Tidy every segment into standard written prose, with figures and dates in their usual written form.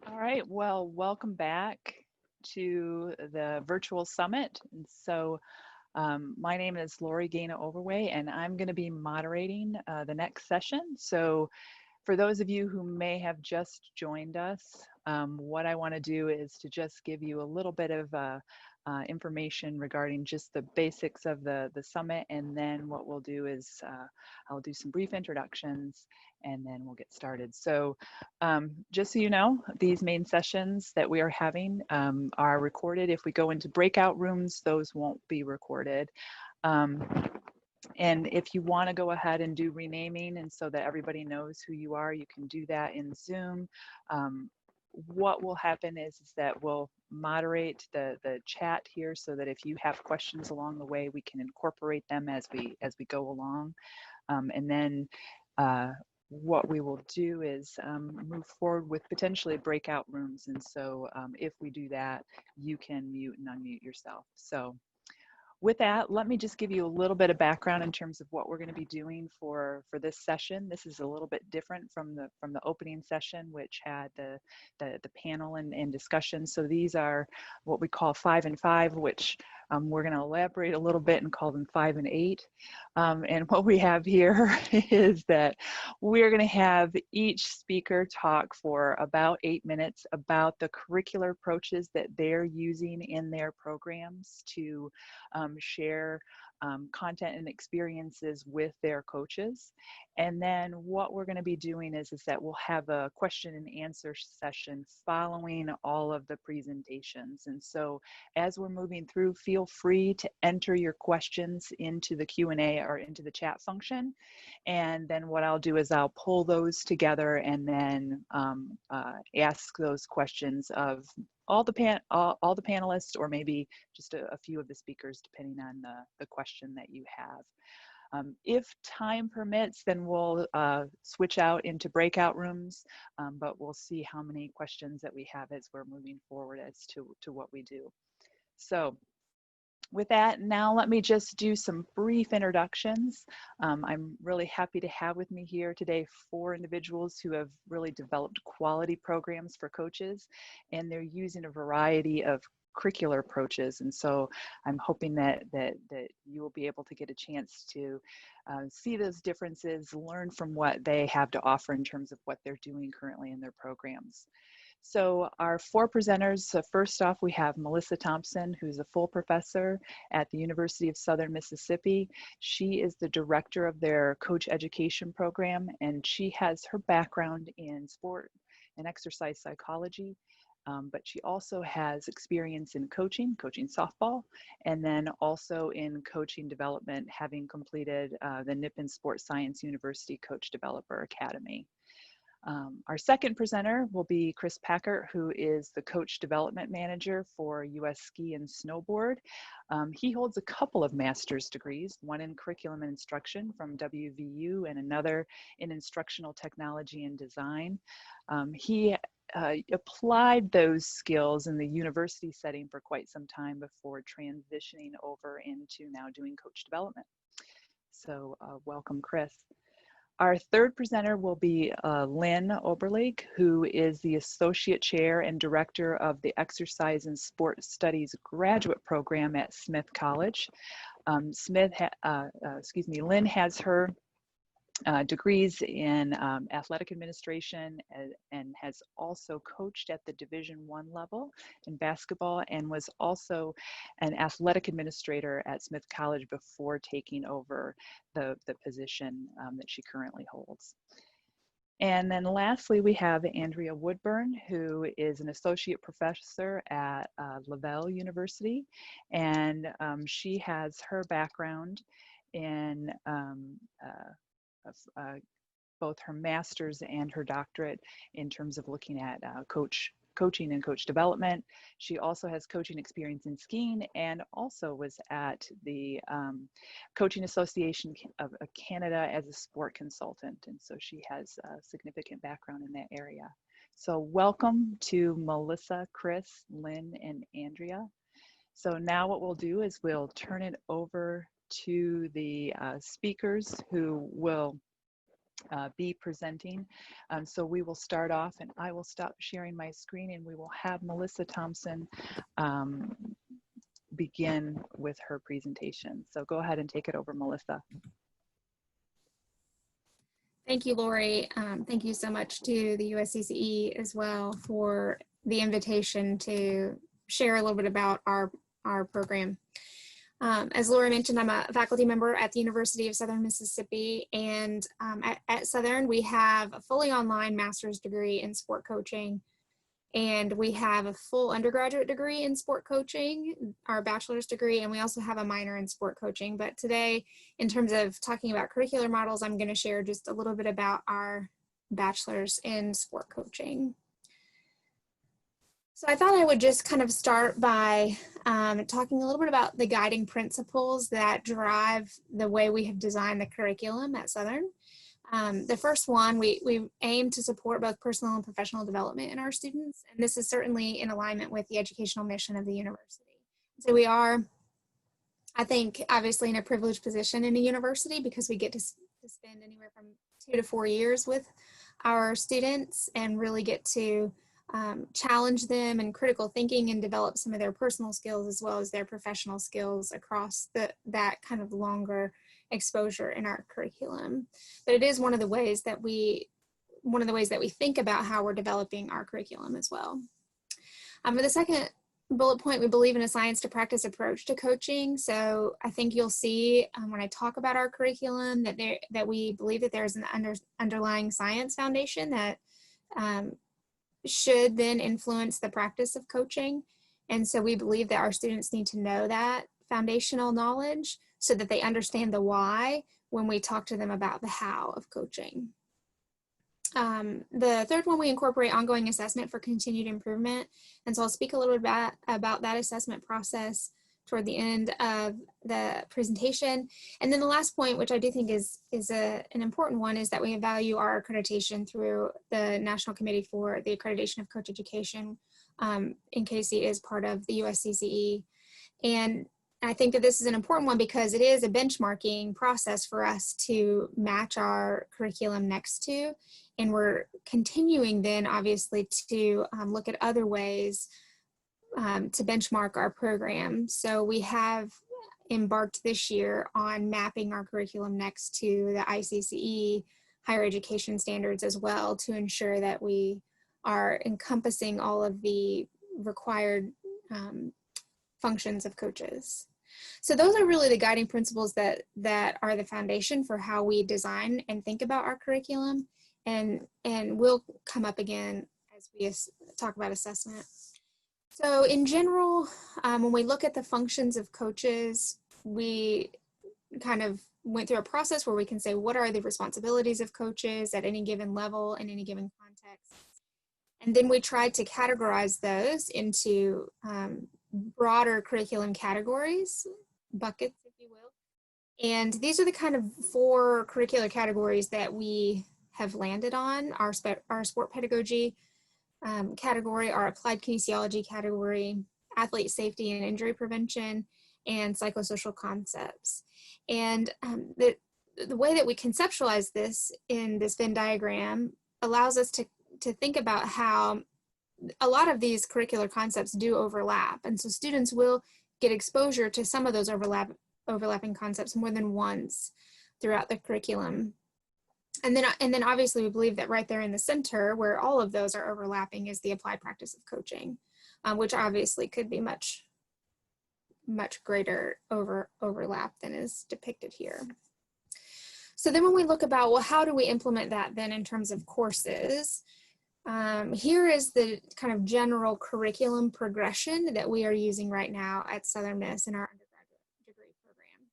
All right, well, welcome back to the virtual summit. My name is Lori Gano-Overway, and I'm going to be moderating the next session. So, for those of you who may have just joined us, what I want to do is to just give you a little bit of information regarding just the basics of the summit, and then what we'll do is I'll do some brief introductions, and then we'll get started. So just so you know, these main sessions that we are having are recorded. If we go into breakout rooms, those won't be recorded. Um, and if you want to go ahead and do renaming and so that everybody knows who you are, you can do that in Zoom. What will happen is that we'll moderate the chat here so that if you have questions along the way, we can incorporate them as we go along. And then what we will do is move forward with potentially breakout rooms. And so if we do that, you can mute and unmute yourself. So with that, let me just give you a little bit of background in terms of what we're going to be doing for this session. This is a little bit different from the opening session, which had the panel and discussion. So these are what we call 5 and 5, which we're going to elaborate a little bit and call them 5 and 8. And what we have here is that we're going to have each speaker talk for about 8 minutes about the curricular approaches that they're using in their programs to share content and experiences with their coaches. And then what we're going to be doing is that we'll have a question and answer session following all of the presentations. And so as we're moving through, feel free to enter your questions into the Q&A or into the chat function. And then what I'll do is I'll pull those together and then ask those questions of all the panelists, or maybe just a few of the speakers, depending on the question that you have. If time permits, then we'll switch out into breakout rooms, but we'll see how many questions that we have as we're moving forward as to what we do. So with that, now let me just do some brief introductions. I'm really happy to have with me here today 4 individuals who have really developed quality programs for coaches, and they're using a variety of curricular approaches. And so I'm hoping that you will be able to get a chance to see those differences, learn from what they have to offer in terms of what they're doing currently in their programs. So our 4 presenters, so first off, we have Melissa Thompson, who's a full professor at the University of Southern Mississippi. She is the director of their coach education program, and she has her background in sport and exercise psychology. But she also has experience in coaching softball, and then also in coaching development, having completed the Nippon Sports Science University Coach Developer Academy. Our second presenter will be Chris Packert, who is the Coach Development Manager for US Ski and Snowboard. He holds a couple of master's degrees, one in curriculum and instruction from WVU and another in instructional technology and design. He applied those skills in the university setting for quite some time before transitioning over into now doing coach development. So welcome, Chris. Our third presenter will be Lynn Oberbilling, who is the Associate Chair and Director of the Exercise and Sport Studies Graduate Program at Smith College. Lynn has her degrees in athletic administration and has also coached at the Division I level in basketball, and was also an athletic administrator at Smith College before taking over the position that she currently holds. And then lastly, we have Andrea Woodburn, who is an associate professor at Laval University, and she has her background in both her master's and her doctorate in terms of looking at coaching and coach development. She also has coaching experience in skiing, and also was at the Coaching Association of Canada as a sport consultant. And so she has a significant background in that area. So welcome to Melissa, Chris, Lynn, and Andrea. So now what we'll do is we'll turn it over to the speakers who will be presenting. So we will start off, and I will stop sharing my screen, and we will have Melissa Thompson begin with her presentation. So go ahead and take it over, Melissa. Thank you, Lori. Thank you so much to the USCCE as well for the invitation to share a little bit about our program. As Lori mentioned, I'm a faculty member at the University of Southern Mississippi, and at Southern we have a fully online master's degree in sport coaching, and we have a full undergraduate degree in sport coaching, our bachelor's degree, and we also have a minor in sport coaching. But today, in terms of talking about curricular models, I'm going to share just a little bit about our bachelor's in sport coaching. So I thought I would just kind of start by talking a little bit about the guiding principles that drive the way we have designed the curriculum at Southern. The first one, we aim to support both personal and professional development in our students, and this is certainly in alignment with the educational mission of the university. So we are, I think, obviously in a privileged position in a university because we get to spend anywhere from 2 to 4 years with our students and really get to challenge them in critical thinking and develop some of their personal skills as well as their professional skills across that kind of longer exposure in our curriculum. But it is one of the ways that we think about how we're developing our curriculum as well. For the second bullet point, we believe in a science to practice approach to coaching. So I think you'll see when I talk about our curriculum that we believe that there's an underlying science foundation that should then influence the practice of coaching. And so we believe that our students need to know that foundational knowledge so that they understand the why when we talk to them about the how of coaching. The third one, we incorporate ongoing assessment for continued improvement. And so I'll speak a little bit about that assessment process toward the end of the presentation. And then the last point, which I do think is an important one, is that we value our accreditation through the National Committee for the Accreditation of Coach Education. NKC is part of the USCCE. And I think that this is an important one because it is a benchmarking process for us to match our curriculum next to. And we're continuing then, obviously, to look at other ways to benchmark our program. So we have embarked this year on mapping our curriculum next to the ICCE higher education standards as well to ensure that we are encompassing all of the required functions of coaches. So those are really the guiding principles that are the foundation for how we design and think about our curriculum, and will come up again as we talk about assessment. So in general, when we look at the functions of coaches, we kind of went through a process where we can say, what are the responsibilities of coaches at any given level in any given context? And then we tried to categorize those into broader curriculum categories, buckets, if you will. And these are the kind of 4 curricular categories that we have landed on: our sport pedagogy category, our applied kinesiology category, athlete safety and injury prevention, and psychosocial concepts. And the way that we conceptualize this in this Venn diagram allows us to think about how a lot of these curricular concepts do overlap. And so students will get exposure to some of those overlapping concepts more than once throughout the curriculum. And then obviously we believe that right there in the center where all of those are overlapping is the applied practice of coaching, which obviously could be much greater overlap than is depicted here. So then when we look about, well, how do we implement that then in terms of courses? Here is the kind of general curriculum progression that we are using right now at Southern Miss in our undergraduate degree program.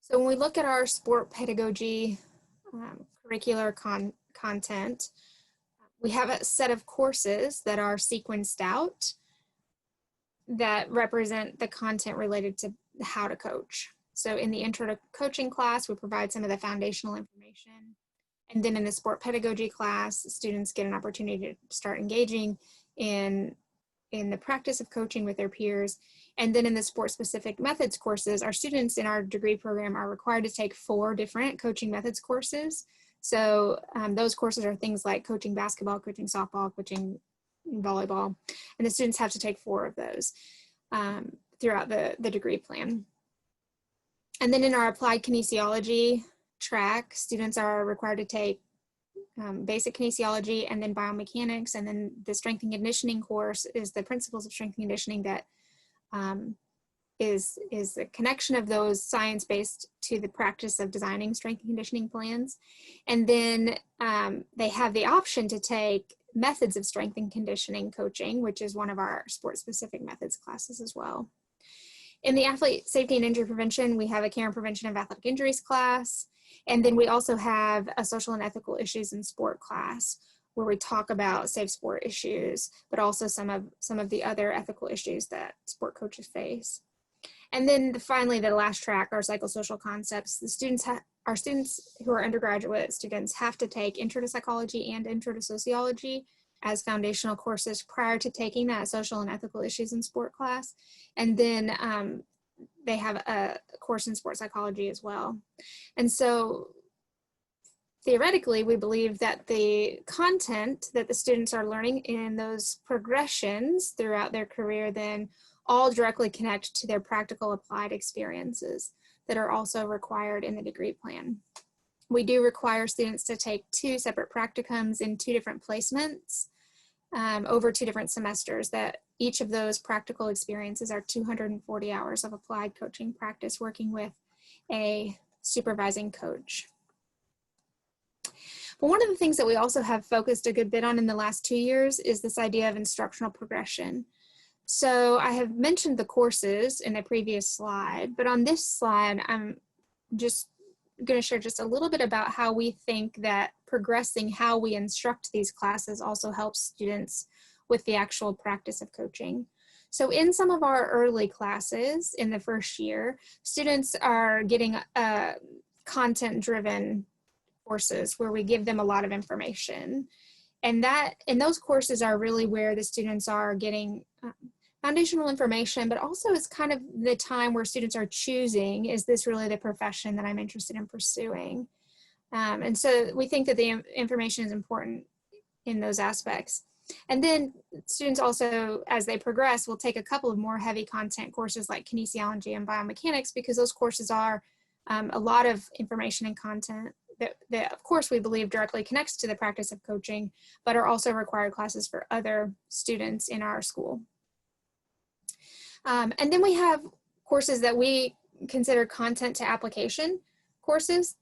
So when we look at our sport pedagogy curricular content, we have a set of courses that are sequenced out that represent the content related to how to coach. So in the Intro to Coaching class, we provide some of the foundational information. And then in the sport pedagogy class, students get an opportunity to start engaging in the practice of coaching with their peers. And then in the sport specific methods courses, our students in our degree program are required to take 4 different coaching methods courses So those courses are things like coaching basketball, coaching softball, coaching volleyball, and the students have to take 4 of those throughout the degree plan. And then in our applied kinesiology track, students are required to take basic kinesiology and then biomechanics, and then the strength and conditioning course is the principles of strength and conditioning that is the connection of those science-based to the practice of designing strength and conditioning plans. And then they have the option to take methods of strength and conditioning coaching, which is one of our sport-specific methods classes as well. In the athlete safety and injury prevention, we have a care and prevention of athletic injuries class. And then we also have a social and ethical issues in sport class, where we talk about safe sport issues, but also some of the other ethical issues that sport coaches face. And then finally, the last track, our psychosocial concepts. Our students who are undergraduate students have to take Intro to Psychology and Intro to Sociology as foundational courses prior to taking that social and ethical issues in sport class. And then they have a course in sport psychology as well. And so theoretically, we believe that the content that the students are learning in those progressions throughout their career then all directly connect to their practical applied experiences that are also required in the degree plan. We do require students to take 2 separate practicums in 2 different placements over 2 different semesters, that each of those practical experiences are 240 hours of applied coaching practice working with a supervising coach. But one of the things that we also have focused a good bit on in the last 2 years is this idea of instructional progression. So I have mentioned the courses in a previous slide, but on this slide, I'm just going to share just a little bit about how we think that progressing how we instruct these classes also helps students with the actual practice of coaching. So in some of our early classes in the first year, students are getting content-driven courses where we give them a lot of information. And those courses are really where the students are getting foundational information, but also it's kind of the time where students are choosing, is this really the profession that I'm interested in pursuing? And so we think that the information is important in those aspects. And then students also, as they progress, will take a couple of more heavy content courses like kinesiology and biomechanics, because those courses are a lot of information and content that of course we believe directly connects to the practice of coaching, but are also required classes for other students in our school. And then we have courses that we consider content to application courses,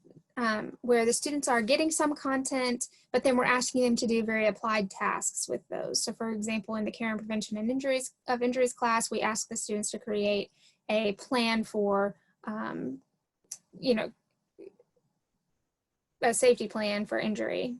where the students are getting some content, but then we're asking them to do very applied tasks with those. So for example, in the care and prevention and injuries class, we ask the students to create a plan for, a safety plan for injury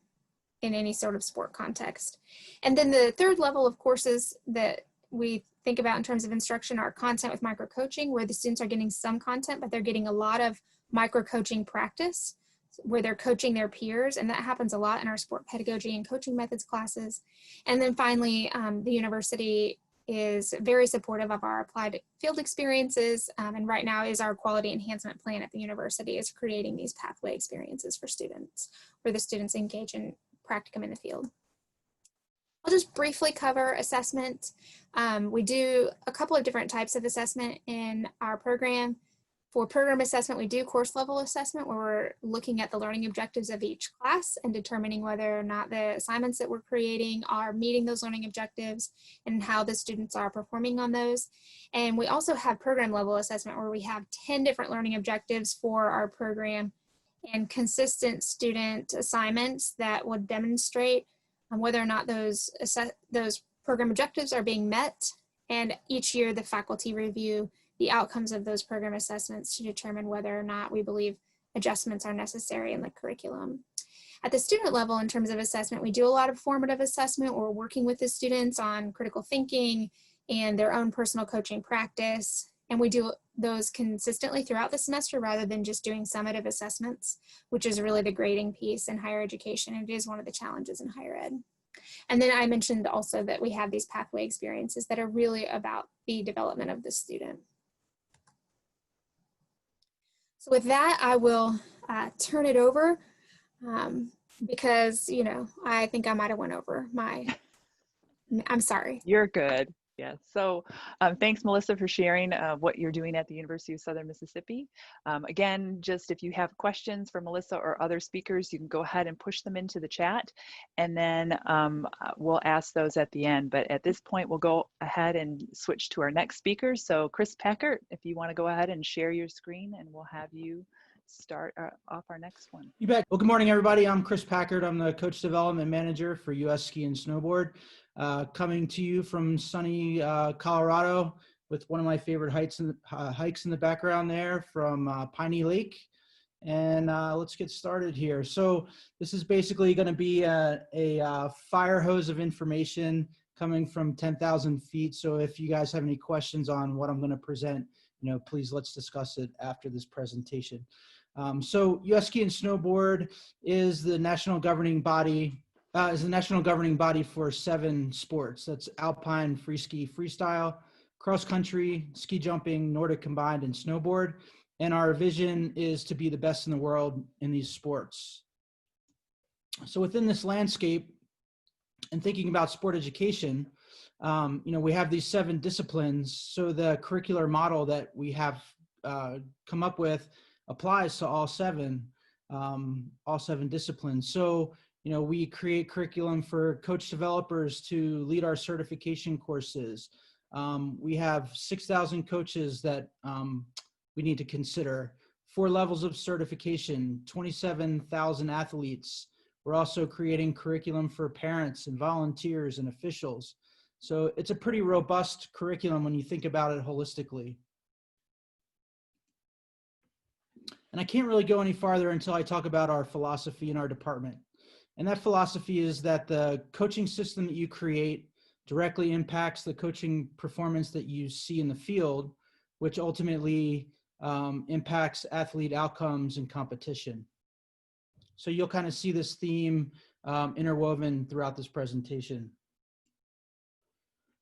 in any sort of sport context. And then the third level of courses that we think about in terms of instruction are content with micro-coaching, where the students are getting some content, but they're getting a lot of micro-coaching practice, where they're coaching their peers, and that happens a lot in our sport pedagogy and coaching methods classes. And then finally, the university is very supportive of our applied field experiences, and right now is our quality enhancement plan at the university is creating these pathway experiences for students, where the students engage in practicum in the field. I'll just briefly cover assessment. We do a couple of different types of assessment in our program. For program assessment, we do course level assessment, where we're looking at the learning objectives of each class and determining whether or not the assignments that we're creating are meeting those learning objectives and how the students are performing on those. And we also have program level assessment, where we have 10 different learning objectives for our program and consistent student assignments that would demonstrate whether or not those program objectives are being met. And each year the faculty review the outcomes of those program assessments to determine whether or not we believe adjustments are necessary in the curriculum. At the student level, in terms of assessment, we do a lot of formative assessment. We're working with the students on critical thinking and their own personal coaching practice. And we do those consistently throughout the semester rather than just doing summative assessments, which is really the grading piece in higher education. It is one of the challenges in higher ed. And then I mentioned also that we have these pathway experiences that are really about the development of the student. So with that, I will turn it over because, you know, I think I might have went over I'm sorry. You're good. Yeah. So thanks, Melissa, for sharing what you're doing at the University of Southern Mississippi. Again, just if you have questions for Melissa or other speakers, you can go ahead and push them into the chat, and then we'll ask those at the end. But at this point, we'll go ahead and switch to our next speaker. So Chris Packert, if you want to go ahead and share your screen, and we'll have you start off our next one. You bet. Well, good morning, everybody. I'm Chris Packert. I'm the Coach Development Manager for US Ski and Snowboard, coming to you from sunny Colorado with one of my favorite hikes in the background there from Piney Lake. And let's get started here. So this is basically going to be a fire hose of information coming from 10,000 feet. So if you guys have any questions on what I'm going to present, you know, please let's discuss it after this presentation. So US Ski and Snowboard is the national governing body for 7 sports. That's alpine, free ski, freestyle, cross country, ski jumping, Nordic combined, and snowboard. And our vision is to be the best in the world in these sports. So within this landscape and thinking about sport education, you know, we have these 7 disciplines. So the curricular model that we have come up with applies to all 7 disciplines. So, you know, we create curriculum for coach developers to lead our certification courses. We have 6,000 coaches that we need to consider, 4 levels of certification, 27,000 athletes. We're also creating curriculum for parents and volunteers and officials. So it's a pretty robust curriculum when you think about it holistically. And I can't really go any farther until I talk about our philosophy in our department. And that philosophy is that the coaching system that you create directly impacts the coaching performance that you see in the field, which ultimately impacts athlete outcomes and competition. So you'll kind of see this theme interwoven throughout this presentation.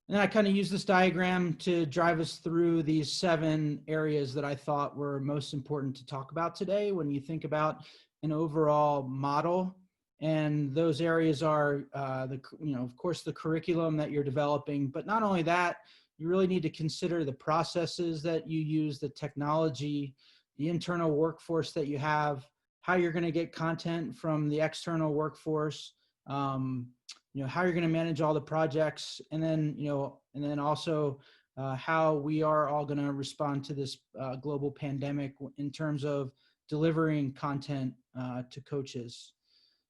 And I kind of use this diagram to drive us through these 7 areas that I thought were most important to talk about today when you think about an overall model. And those areas are, of course, the curriculum that you're developing. But not only that, you really need to consider the processes that you use, the technology, the internal workforce that you have, how you're going to get content from the external workforce, you know, how you're going to manage all the projects, and then, you know, and then also how we are all going to respond to this global pandemic in terms of delivering content to coaches.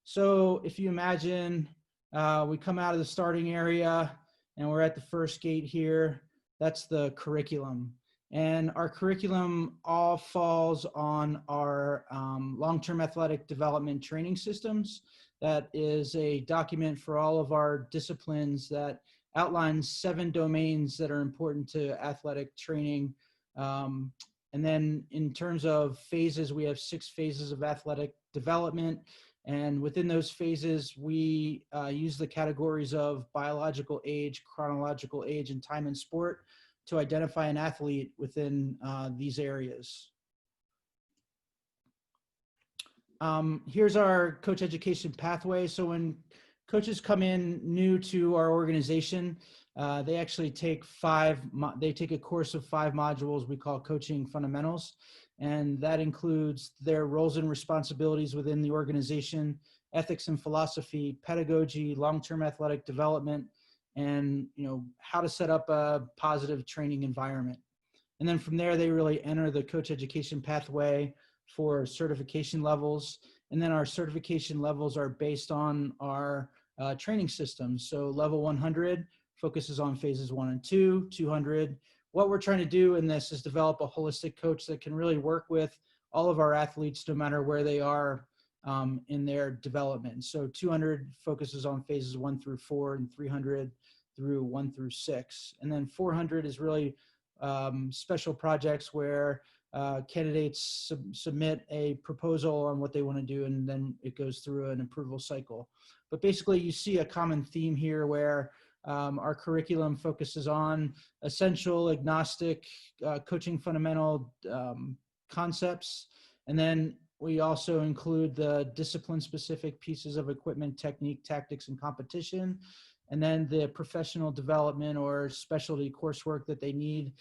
So if you imagine we come out of the starting area and we're at the first gate here, that's the curriculum. And our curriculum all falls on our long-term athletic development training systems. That is a document for all of our disciplines that outlines 7 domains that are important to athletic training. And then in terms of phases, we have 6 phases of athletic development. And within those phases, we use the categories of biological age, chronological age, and time in sport to identify an athlete within these areas. Here's our coach education pathway. So when coaches come in new to our organization, they actually take a course of 5 modules we call coaching fundamentals. And that includes their roles and responsibilities within the organization, ethics and philosophy, pedagogy, long-term athletic development, and, you know, how to set up a positive training environment. And then from there, they really enter the coach education pathway for certification levels. And then our certification levels are based on our training systems. So level 100 focuses on phases 1 and 2, 200. What we're trying to do in this is develop a holistic coach that can really work with all of our athletes, no matter where they are in their development. So 200 focuses on phases 1 through 4 and 300 through 1 through 6. And then 400 is really special projects where candidates submit a proposal on what they want to do, and then it goes through an approval cycle. But basically you see a common theme here where our curriculum focuses on essential, agnostic, coaching fundamental concepts. And then we also include the discipline-specific pieces of equipment, technique, tactics, and competition, and then the professional development or specialty coursework that they need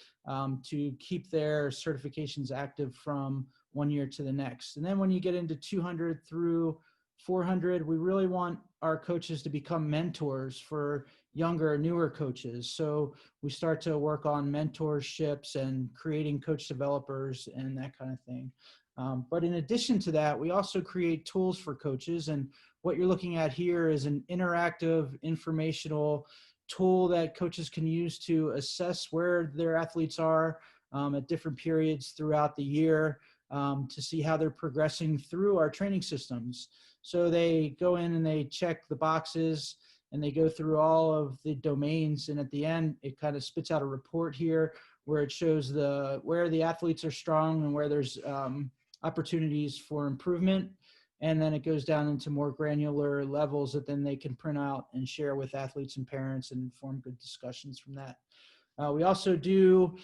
to keep their certifications active from one year to the next. And then when you get into 200 through 400, we really want our coaches to become mentors for younger, newer coaches. So we start to work on mentorships and creating coach developers and that kind of thing. But in addition to that, we also create tools for coaches. And what you're looking at here is an interactive, informational tool that coaches can use to assess where their athletes are at different periods throughout the year to see how they're progressing through our training systems. So they go in and they check the boxes and they go through all of the domains. And at the end, it kind of spits out a report here where it shows where the athletes are strong and where there's opportunities for improvement. And then it goes down into more granular levels that then they can print out and share with athletes and parents and form good discussions from that. We also do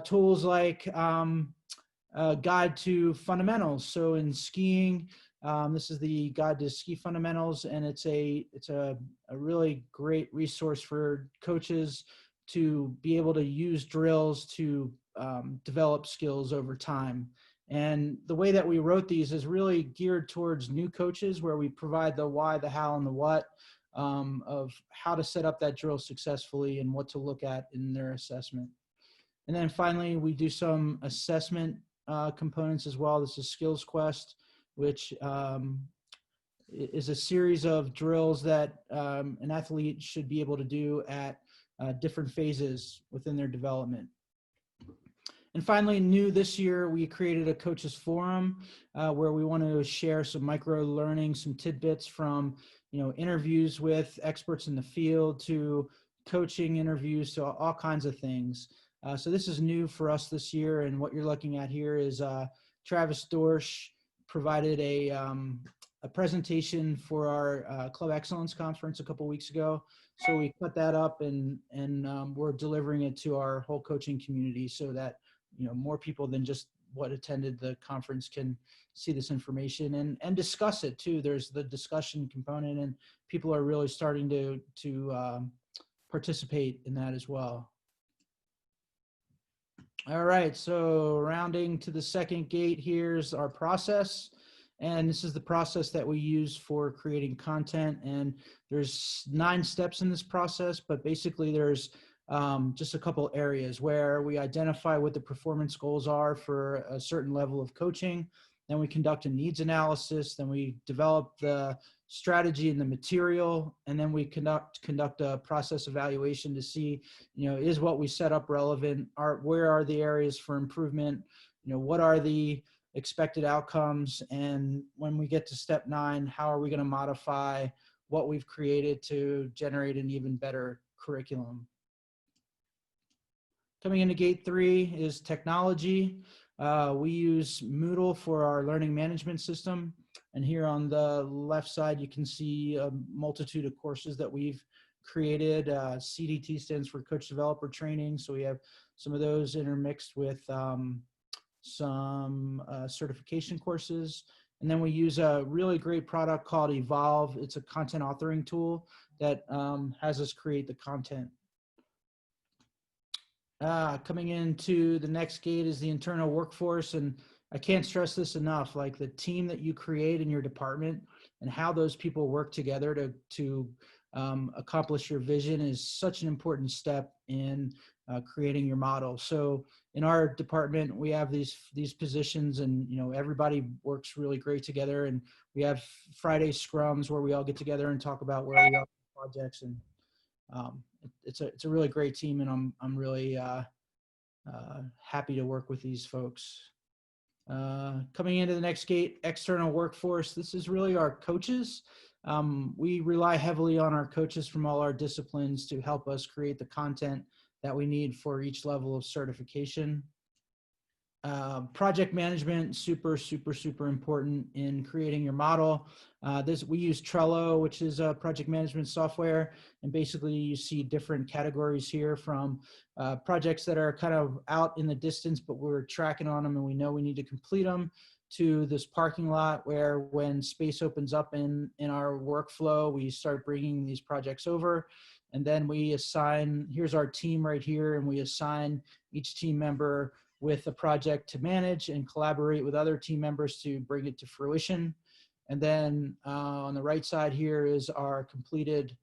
tools like Guide to Fundamentals. So in skiing, this is the Guide to Ski Fundamentals, and it's a really great resource for coaches to be able to use drills to develop skills over time. And the way that we wrote these is really geared towards new coaches, where we provide the why, the how, and the what of how to set up that drill successfully and what to look at in their assessment. And then finally, we do some assessment components as well. This is Skills Quest, which is a series of drills that an athlete should be able to do at different phases within their development. And finally, new this year, we created a coaches forum where we want to share some micro learning, some tidbits from, interviews with experts in the field to coaching interviews to all kinds of things. So this is new for us this year. And what you're looking at here is Travis Dorsch provided a presentation for our Club Excellence Conference a couple weeks ago. So we put that up and we're delivering it to our whole coaching community so that more people than just what attended the conference can see this information and discuss it too. There's the discussion component, and people are really starting to participate in that as well. All right, so rounding to the second gate, here's our process. And this is the process that we use for creating content. And there's 9 steps in this process, but basically there's just a couple areas where we identify what the performance goals are for a certain level of coaching. Then we conduct a needs analysis. Then we develop the strategy and the material. And then we conduct a process evaluation to see, is what we set up relevant? Where are the areas for improvement? What are the expected outcomes? And when we get to step 9, how are we going to modify what we've created to generate an even better curriculum? Coming into gate 3 is technology. We use Moodle for our learning management system. And here on the left side, you can see a multitude of courses that we've created. CDT stands for Coach Developer Training. So we have some of those intermixed with some certification courses. And then we use a really great product called Evolve. It's a content authoring tool that has us create the content. Coming into the next gate is the internal workforce. And I can't stress this enough, like the team that you create in your department and how those people work together to accomplish your vision is such an important step in creating your model. So in our department, we have these positions, and everybody works really great together. And we have Friday scrums where we all get together and talk about where we are with projects. And it's a really great team, and I'm really happy to work with these folks. Coming into the next gate, external workforce. This is really our coaches. We rely heavily on our coaches from all our disciplines to help us create the content that we need for each level of certification. Project management, super important in creating your model. We use Trello, which is a project management software. And basically you see different categories here from projects that are kind of out in the distance, but we're tracking on them and we know we need to complete them, to this parking lot where when space opens up in our workflow, we start bringing these projects over. And then we assign, here's our team right here, and we assign each team member with a project to manage and collaborate with other team members to bring it to fruition. And then on the right side here is our completed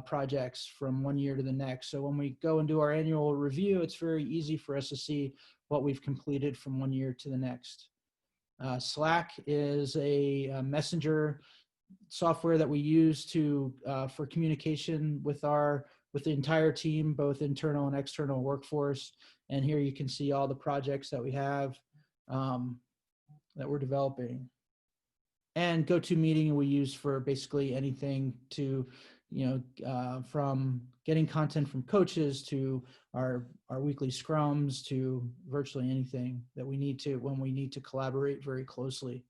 projects from one year to the next. So when we go and do our annual review, it's very easy for us to see what we've completed from one year to the next. Slack is a messenger software that we use to for communication with the entire team, both internal and external workforce. And here you can see all the projects that we have that we're developing. And GoToMeeting we use for basically anything to, from getting content from coaches to our weekly scrums to virtually anything that we need to when we need to collaborate very closely.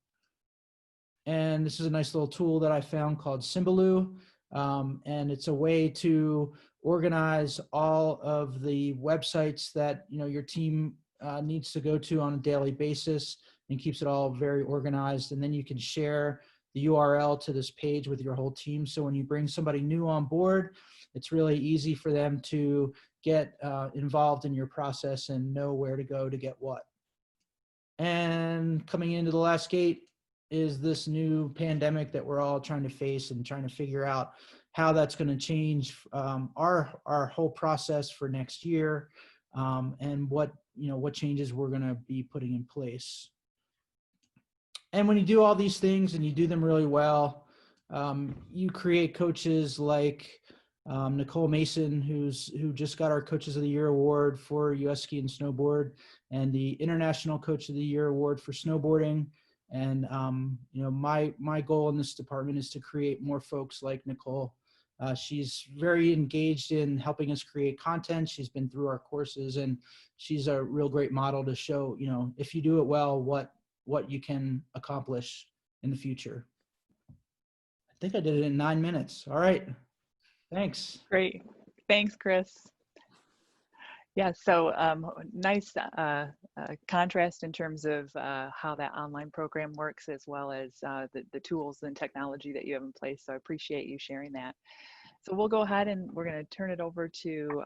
And this is a nice little tool that I found called Symbaloo. And it's a way to organize all of the websites that your team needs to go to on a daily basis, and keeps it all very organized. And then you can share the URL to this page with your whole team. So when you bring somebody new on board, it's really easy for them to get involved in your process and know where to go to get what. And coming into the last gate is this new pandemic that we're all trying to face and trying to figure out how that's going to change our whole process for next year, and what changes we're going to be putting in place. And when you do all these things and you do them really well, you create coaches like Nicole Mason, who just got our Coaches of the Year award for US Ski and Snowboard, and the International Coach of the Year award for snowboarding. And my goal in this department is to create more folks like Nicole. She's very engaged in helping us create content. She's been through our courses, and she's a real great model to show, if you do it well, what you can accomplish in the future. I think I did it in 9 minutes. All right. Thanks. Great. Thanks, Chris. Yeah, so nice contrast in terms of how that online program works, as well as the tools and technology that you have in place. So I appreciate you sharing that. So we'll go ahead and we're going to turn it over to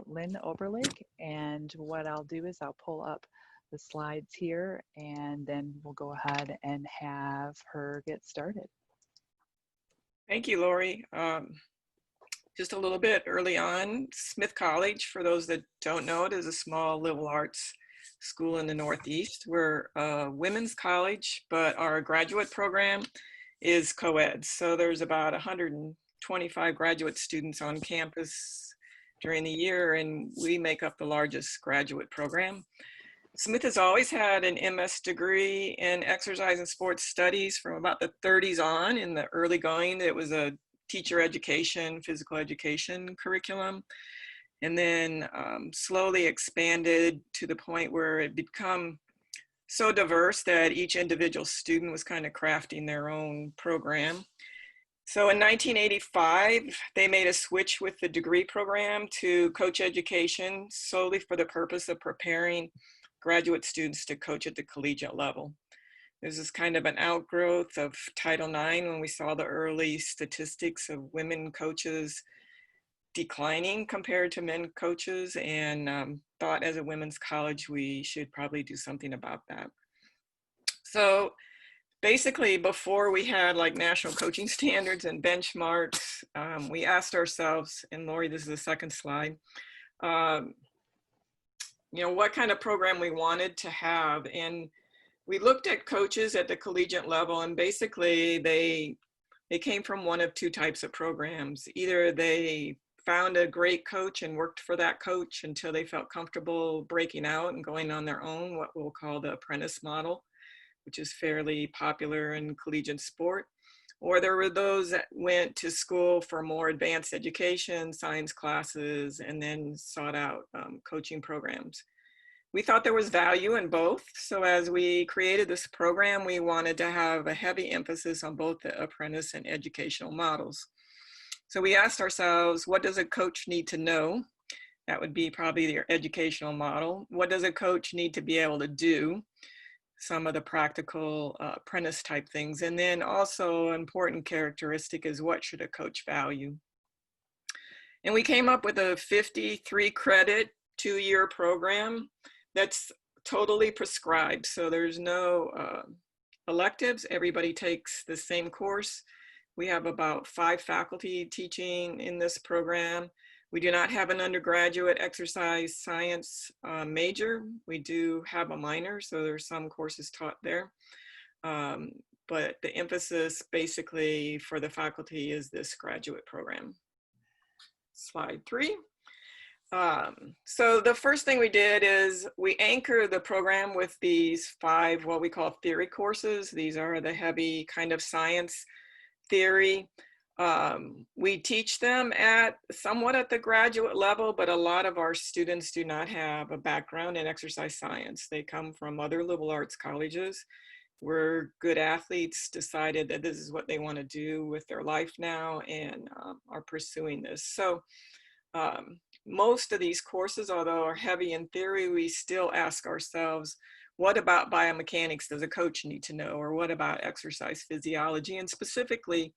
Lynn Oberbilling. And what I'll do is I'll pull up the slides here, and then we'll go ahead and have her get started. Thank you, Lori. Just a little bit early on, Smith College, for those that don't know it, is a small liberal arts school in the Northeast. We're a women's college, but our graduate program is co-ed. So there's about 125 graduate students on campus during the year, and we make up the largest graduate program. Smith has always had an MS degree in exercise and sports studies from about the 30s on. In the early going, it was a teacher education, physical education curriculum, and then slowly expanded to the point where it became so diverse that each individual student was kind of crafting their own program. So in 1985, they made a switch with the degree program to coach education solely for the purpose of preparing graduate students to coach at the collegiate level. This is kind of an outgrowth of Title IX, when we saw the early statistics of women coaches declining compared to men coaches, and thought as a women's college we should probably do something about that. So basically, before we had like national coaching standards and benchmarks, we asked ourselves, and Lori, this is the second slide, what kind of program we wanted to have. And we looked at coaches at the collegiate level, and basically they came from one of two types of programs. Either they found a great coach and worked for that coach until they felt comfortable breaking out and going on their own, what we'll call the apprentice model, which is fairly popular in collegiate sport. Or there were those that went to school for more advanced education, science classes, and then sought out coaching programs. We thought there was value in both. So as we created this program, we wanted to have a heavy emphasis on both the apprentice and educational models. So we asked ourselves, what does a coach need to know? That would be probably your educational model. What does a coach need to be able to do? some of the practical apprentice type things. And then also an important characteristic is what should a coach value? And we came up with a 53 credit 2-year program that's totally prescribed. So there's no electives. Everybody takes the same course. We have about 5 faculty teaching in this program. We do not have an undergraduate exercise science major. We do have a minor, so there's some courses taught there. But the emphasis basically for the faculty is this graduate program. Slide 3. So the first thing we did is we anchor the program with these 5 what we call theory courses. These are the heavy kind of science theory. We teach them somewhat at the graduate level, but a lot of our students do not have a background in exercise science. They come from other liberal arts colleges where good athletes decided that this is what they want to do with their life now and are pursuing this. So most of these courses, although are heavy in theory, we still ask ourselves, what about biomechanics does a coach need to know? Or what about exercise physiology, and specifically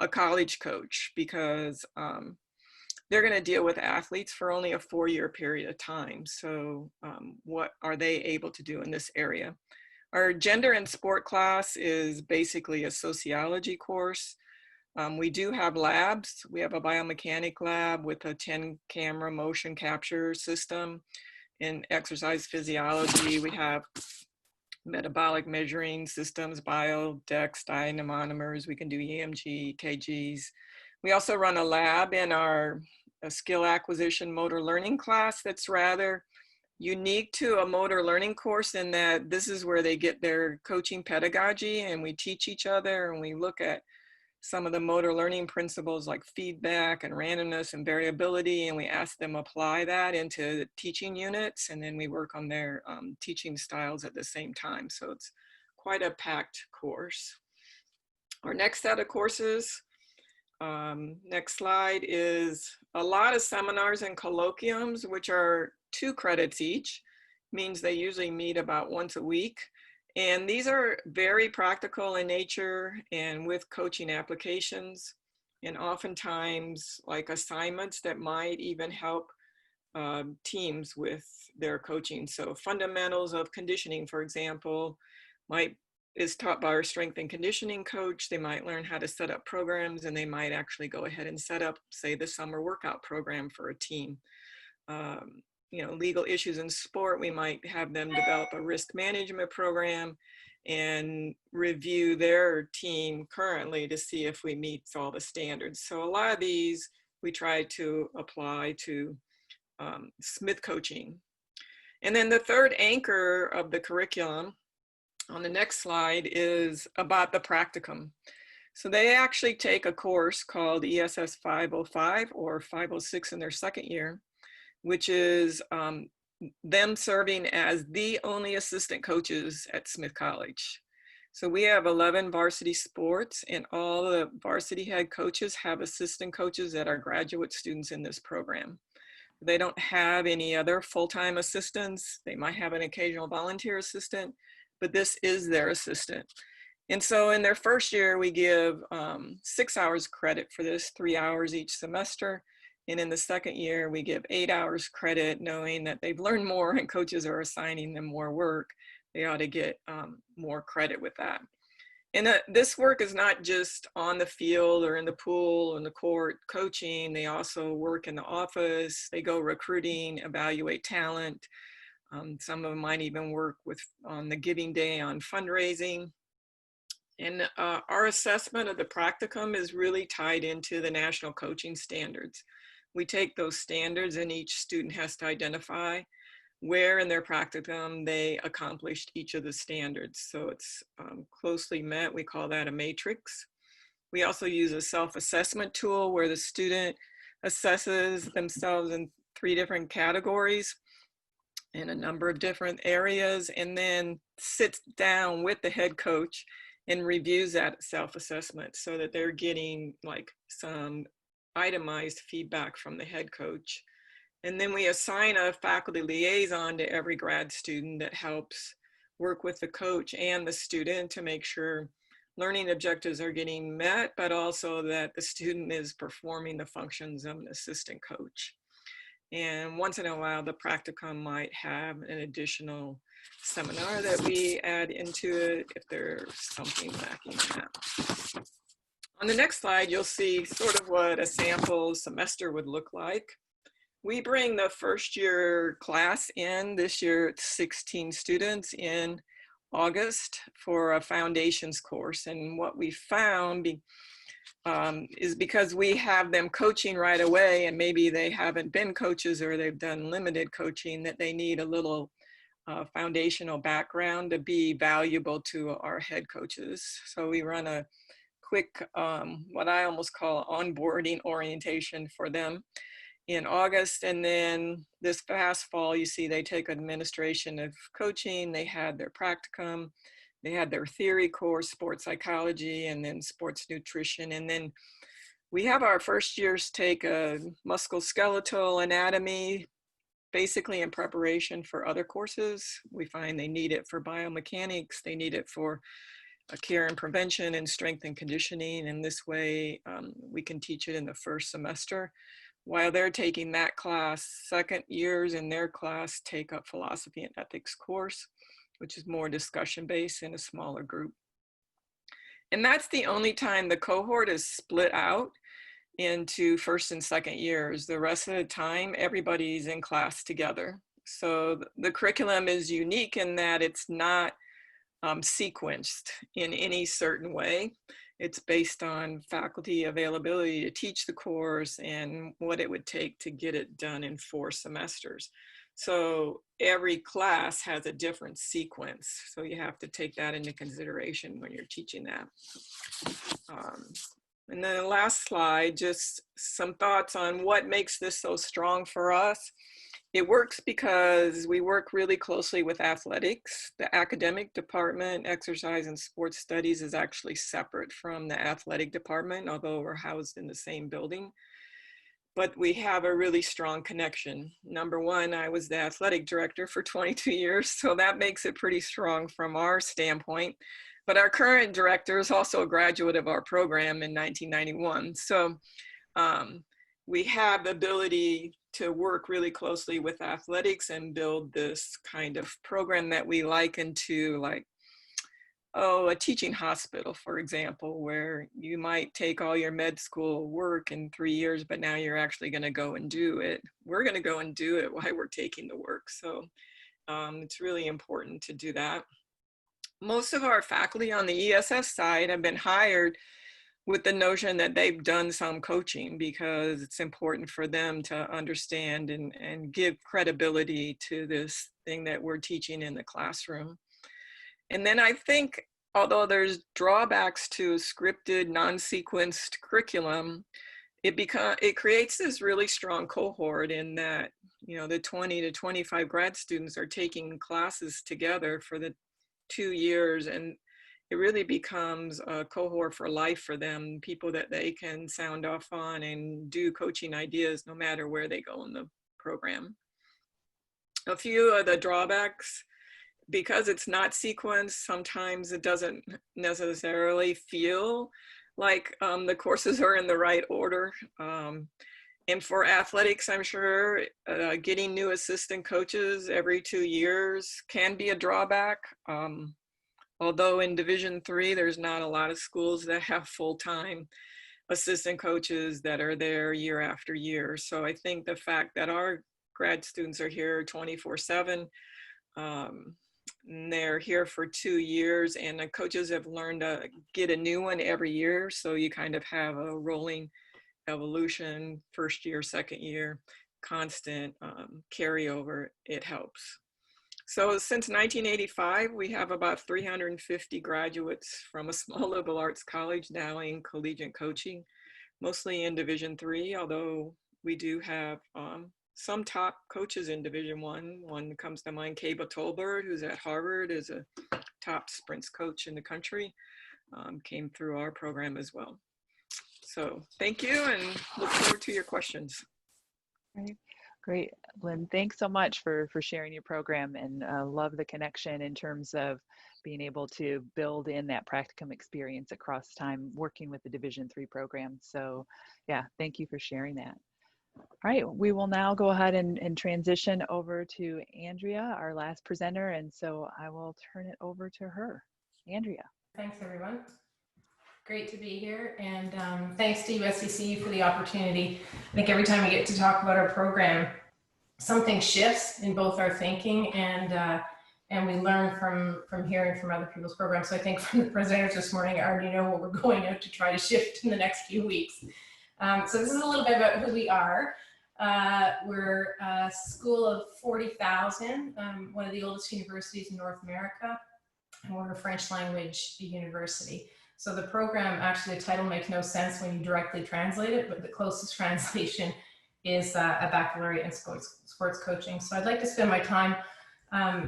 a college coach, because they're going to deal with athletes for only a 4-year period of time. So what are they able to do in this area? Our gender and sport class is basically a sociology course. We do have labs. We have a biomechanic lab with a 10-camera motion capture system. In exercise physiology, we have metabolic measuring systems, dex, dynamometers. We can do EMG, KGs. We also run a lab in our skill acquisition motor learning class that's rather unique to a motor learning course in that this is where they get their coaching pedagogy, and we teach each other and we look at some of the motor learning principles like feedback and randomness and variability, and we ask them apply that into teaching units, and then we work on their teaching styles at the same time. So it's quite a packed course. Our next set of courses, next slide, is a lot of seminars and colloquiums, which are 2 credits each, means they usually meet about once a week. And these are very practical in nature and with coaching applications, and oftentimes like assignments that might even help teams with their coaching. So fundamentals of conditioning, for example, is taught by our strength and conditioning coach. They might learn how to set up programs, and they might actually go ahead and set up, say, the summer workout program for a team. Legal issues in sport, we might have them develop a risk management program and review their team currently to see if we meet all the standards. So a lot of these we try to apply to Smith coaching. And then the third anchor of the curriculum on the next slide is about the practicum. So they actually take a course called ESS 505 or 506 in their second year, which is them serving as the only assistant coaches at Smith College. So we have 11 varsity sports, and all the varsity head coaches have assistant coaches that are graduate students in this program. They don't have any other full-time assistants. They might have an occasional volunteer assistant, but this is their assistant. And so in their first year, we give 6 hours credit for this, 3 hours each semester. And in the second year, we give 8 hours credit, knowing that they've learned more and coaches are assigning them more work. They ought to get more credit with that. And this work is not just on the field or in the pool or in the court coaching. They also work in the office. They go recruiting, evaluate talent. Some of them might even work on the giving day on fundraising. And our assessment of the practicum is really tied into the national coaching standards. We take those standards, and each student has to identify where in their practicum they accomplished each of the standards. So it's closely met. We call that a matrix. We also use a self-assessment tool where the student assesses themselves in 3 different categories in a number of different areas, and then sits down with the head coach and reviews that self-assessment so that they're getting like some itemized feedback from the head coach. And then we assign a faculty liaison to every grad student that helps work with the coach and the student to make sure learning objectives are getting met, but also that the student is performing the functions of an assistant coach. And once in a while, the practicum might have an additional seminar that we add into it if there's something lacking in that. On the next slide, you'll see sort of what a sample semester would look like. We bring the first year class in. This year, it's 16 students in August for a foundations course. And what we found is because we have them coaching right away, and maybe they haven't been coaches or they've done limited coaching, that they need a little foundational background to be valuable to our head coaches. So we run a quick, what I almost call onboarding orientation for them in August. And then this past fall, you see they take administration of coaching, they had their practicum, they had their theory course, sports psychology, and then sports nutrition. And then we have our first years take a musculoskeletal anatomy, basically in preparation for other courses. We find they need it for biomechanics, they need it for care and prevention and strength and conditioning. And this way we can teach it in the first semester. While they're taking that class, second years in their class take up philosophy and ethics course, which is more discussion based in a smaller group. And that's the only time the cohort is split out into first and second years. The rest of the time, everybody's in class together. So the curriculum is unique in that it's not sequenced in any certain way. It's based on faculty availability to teach the course and what it would take to get it done in 4 semesters. So every class has a different sequence. So you have to take that into consideration when you're teaching that. And then the last slide, just some thoughts on what makes this so strong for us. It works because we work really closely with athletics. The academic department, exercise and sports studies, is actually separate from the athletic department, although we're housed in the same building. But we have a really strong connection. Number one, I was the athletic director for 22 years, so that makes it pretty strong from our standpoint. But our current director is also a graduate of our program in 1991. So we have the ability to work really closely with athletics and build this kind of program that we liken to, like, a teaching hospital, for example, where you might take all your med school work in 3 years, but now you're actually going to go and do it. We're going to go and do it while we're taking the work. So it's really important to do that. Most of our faculty on the ESS side have been hired with the notion that they've done some coaching, because it's important for them to understand and give credibility to this thing that we're teaching in the classroom. And then I think, although there's drawbacks to scripted, non-sequenced curriculum, it creates this really strong cohort in that, you know, the 20 to 25 grad students are taking classes together for the 2 years, and it really becomes a cohort for life for them, people that they can sound off on and do coaching ideas no matter where they go in the program. A few of the drawbacks: because it's not sequenced, sometimes it doesn't necessarily feel like the courses are in the right order. And for athletics, I'm sure getting new assistant coaches every 2 years can be a drawback. Although in Division III, there's not a lot of schools that have full-time assistant coaches that are there year after year. So I think the fact that our grad students are here 24/7, they're here for 2 years, and the coaches have learned to get a new one every year. So you kind of have a rolling evolution, first year, second year, constant carryover. It helps. So since 1985, we have about 350 graduates from a small liberal arts college now in collegiate coaching, mostly in Division III, although we do have some top coaches in Division I. One comes to mind, Cable Tolbert, who's at Harvard, is a top sprints coach in the country, came through our program as well. So thank you, and look forward to your questions. Right. Great. Lynn, thanks so much for sharing your program, and love the connection in terms of being able to build in that practicum experience across time working with the Division III program. So yeah, thank you for sharing that. All right, we will now go ahead and transition over to Andrea, our last presenter, and so I will turn it over to her. Andrea. Thanks, everyone. Great to be here, and thanks to USCCE for the opportunity. I think every time we get to talk about our program, something shifts in both our thinking and we learn from hearing from other people's programs. So I think from the presenters this morning, I already know what we're going out to try to shift in the next few weeks. So this is a little bit about who we are. We're a school of 40,000, one of the oldest universities in North America, and we're a French language university. So the program, actually the title makes no sense when you directly translate it, but the closest translation is a baccalaureate in sports coaching. So I'd like to spend my time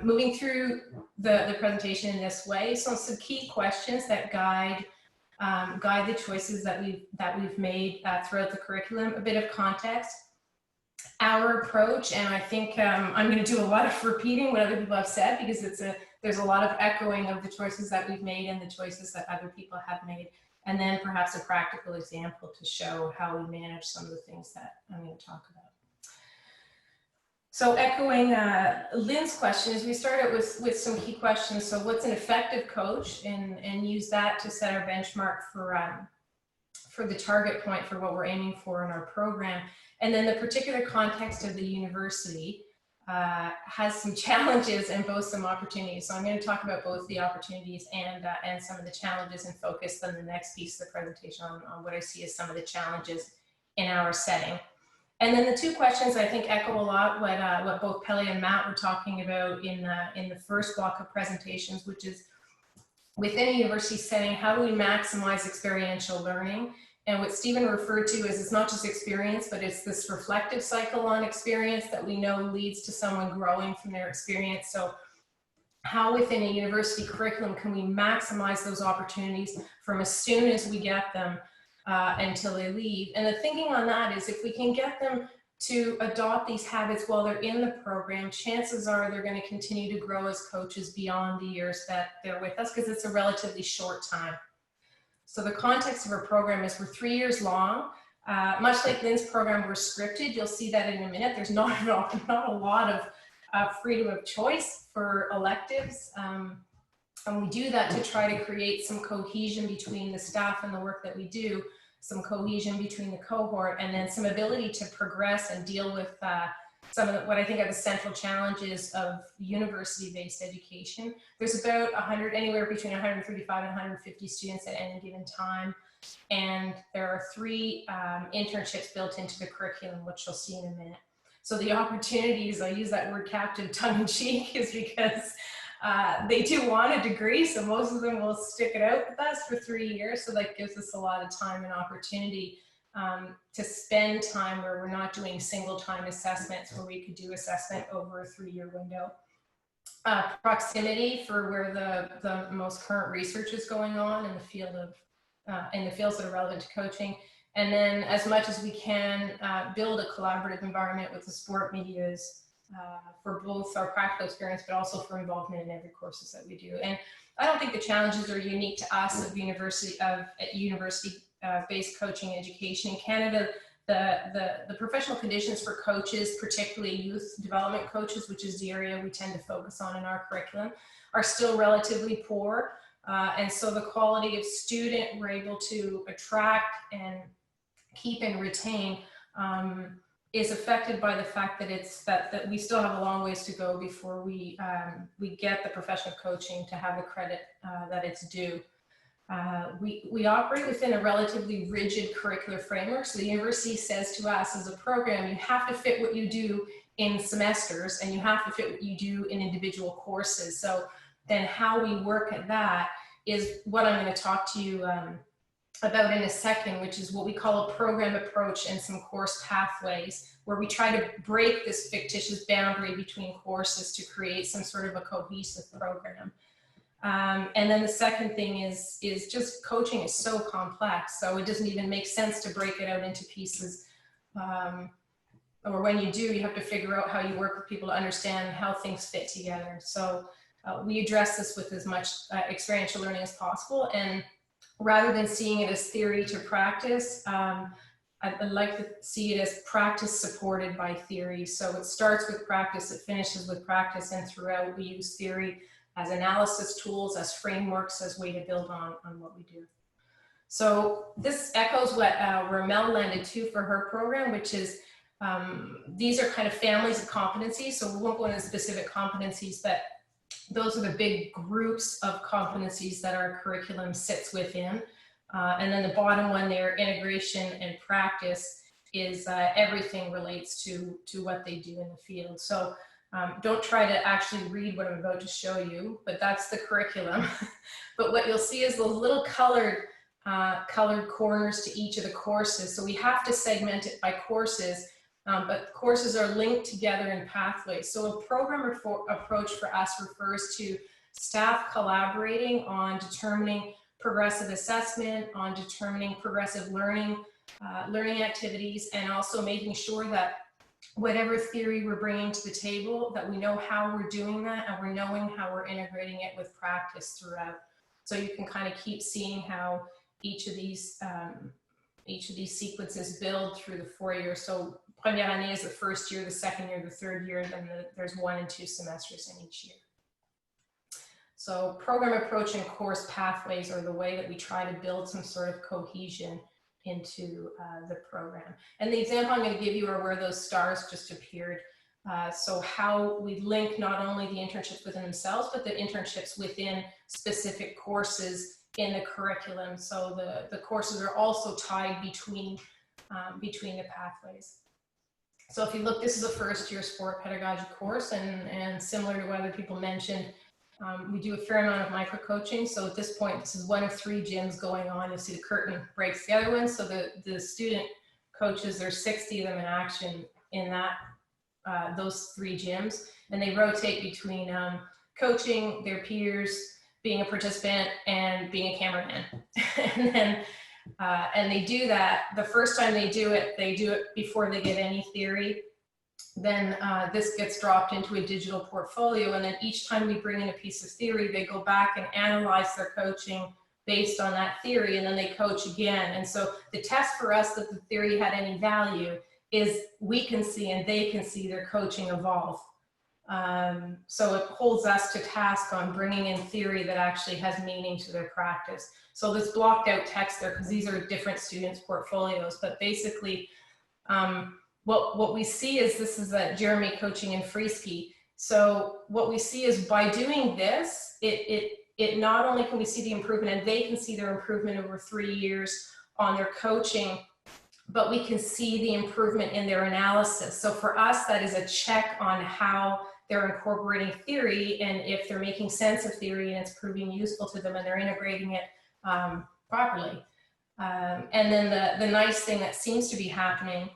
moving through the presentation in this way. So some key questions that guide the choices that we've made throughout the curriculum, a bit of context, our approach, and I think I'm going to do a lot of repeating what other people have said because there's a lot of echoing of the choices that we've made and the choices that other people have made, and then perhaps a practical example to show how we manage some of the things that I'm going to talk about. So echoing Lynn's questions, we started with some key questions. So what's an effective coach, and use that to set our benchmark for the target point for what we're aiming for in our program. And then the particular context of the university has some challenges and both some opportunities. So I'm going to talk about both the opportunities and some of the challenges, and focus on the next piece of the presentation on what I see as some of the challenges in our setting. And then the two questions I think echo a lot what both Pelly and Matt were talking about in the first block of presentations, which is within a university setting, how do we maximize experiential learning? And what Stephen referred to is it's not just experience, but it's this reflective cycle on experience that we know leads to someone growing from their experience. So how within a university curriculum can we maximize those opportunities from as soon as we get them until they leave? And the thinking on that is if we can get them to adopt these habits while they're in the program, chances are they're going to continue to grow as coaches beyond the years that they're with us, because it's a relatively short time. So the context of our program is we're 3 years long. Much like Lynn's program, we're scripted. You'll see that in a minute. There's not a lot of freedom of choice for electives. And we do that to try to create some cohesion between the staff and the work that we do, some cohesion between the cohort, and then some ability to progress and deal with some of what I think are the central challenges of university-based education. There's about anywhere between 135 and 150 students at any given time. And there are 3 internships built into the curriculum, which you'll see in a minute. So the opportunities, I use that word captive tongue-in-cheek, is because they do want a degree, so most of them will stick it out with us for 3 years. So that gives us a lot of time and opportunity to spend time where we're not doing single time assessments, where we could do assessment over a 3-year window. Proximity for where the most current research is going on in the field of in the fields that are relevant to coaching. And then as much as we can build a collaborative environment with the sport medias for both our practical experience, but also for involvement in every courses that we do. And I don't think the challenges are unique to us of university-based coaching education in Canada. The professional conditions for coaches, particularly youth development coaches, which is the area we tend to focus on in our curriculum, are still relatively poor. And so the quality of student we're able to attract and keep and retain is affected by the fact that that we still have a long ways to go before we get the professional coaching to have the credit that it's due. We operate within a relatively rigid curricular framework. So the university says to us as a program, you have to fit what you do in semesters and you have to fit what you do in individual courses. So then how we work at that is what I'm going to talk to you about in a second, which is what we call a program approach and some course pathways, where we try to break this fictitious boundary between courses to create some sort of a cohesive program. And then the second thing is just coaching is so complex, so it doesn't even make sense to break it out into pieces or when you do, you have to figure out how you work with people to understand how things fit together. So we address this with as much experiential learning as possible. And rather than seeing it as theory to practice, I'd like to see it as practice supported by theory. So it starts with practice, it finishes with practice, and throughout we use theory as analysis tools, as frameworks, as way to build on what we do. So this echoes what Ramel landed to for her program, which is these are kind of families of competencies. So we won't go into specific competencies, but those are the big groups of competencies that our curriculum sits within. And then the bottom one there, integration and practice, is everything relates to what they do in the field. So don't try to actually read what I'm about to show you, but that's the curriculum. But what you'll see is those little colored corners to each of the courses. So we have to segment it by courses, but courses are linked together in pathways. So a program approach for us refers to staff collaborating on determining progressive assessment, on determining progressive learning, learning activities, and also making sure that whatever theory we're bringing to the table, that we know how we're doing that, and we're knowing how we're integrating it with practice throughout. So you can kind of keep seeing how each of these sequences build through the 4 years. So première année is the first year, the second year, the third year, and then there's 1 and 2 semesters in each year. So program approach and course pathways are the way that we try to build some sort of cohesion into the program. And the example I'm going to give you are where those stars just appeared. So how we link not only the internships within themselves, but the internships within specific courses in the curriculum. So the courses are also tied between the pathways. So if you look, this is a first year sport pedagogy course, and similar to what other people mentioned, we do a fair amount of micro coaching. So at this point, this is 1 of 3 gyms going on. You'll see the curtain breaks the other one. So the student coaches, there's 60 of them in action in that those 3 gyms, and they rotate between coaching their peers, being a participant, and being a cameraman. And then and they do that. The first time they do it before they get any theory. Then this gets dropped into a digital portfolio, and then each time we bring in a piece of theory, they go back and analyze their coaching based on that theory, and then they coach again. And so the test for us that the theory had any value is we can see and they can see their coaching evolve. So it holds us to task on bringing in theory that actually has meaning to their practice. So this blocked out text there, because these are different students' portfolios, but basically, what we see is, this is Jeremy coaching in free ski. So what we see is by doing this, it not only can we see the improvement, and they can see their improvement over 3 years on their coaching, but we can see the improvement in their analysis. So for us, that is a check on how they're incorporating theory, and if they're making sense of theory and it's proving useful to them and they're integrating it properly. And then the nice thing that seems to be happening,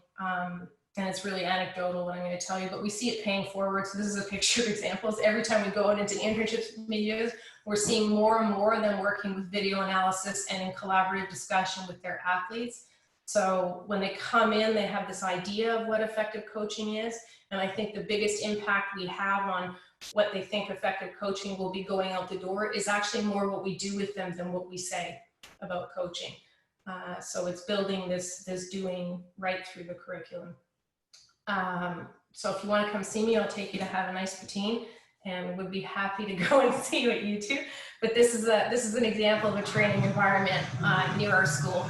and it's really anecdotal what I'm going to tell you, but we see it paying forward. So this is a picture of examples. Every time we go out into internships videos, we're seeing more and more of them working with video analysis and in collaborative discussion with their athletes. So when they come in, they have this idea of what effective coaching is. And I think the biggest impact we have on what they think effective coaching will be going out the door is actually more what we do with them than what we say about coaching. So it's building this doing right through the curriculum. So if you want to come see me, I'll take you to have a nice poutine, and would be happy to go and see you at YouTube. But this is an example of a training environment near our school.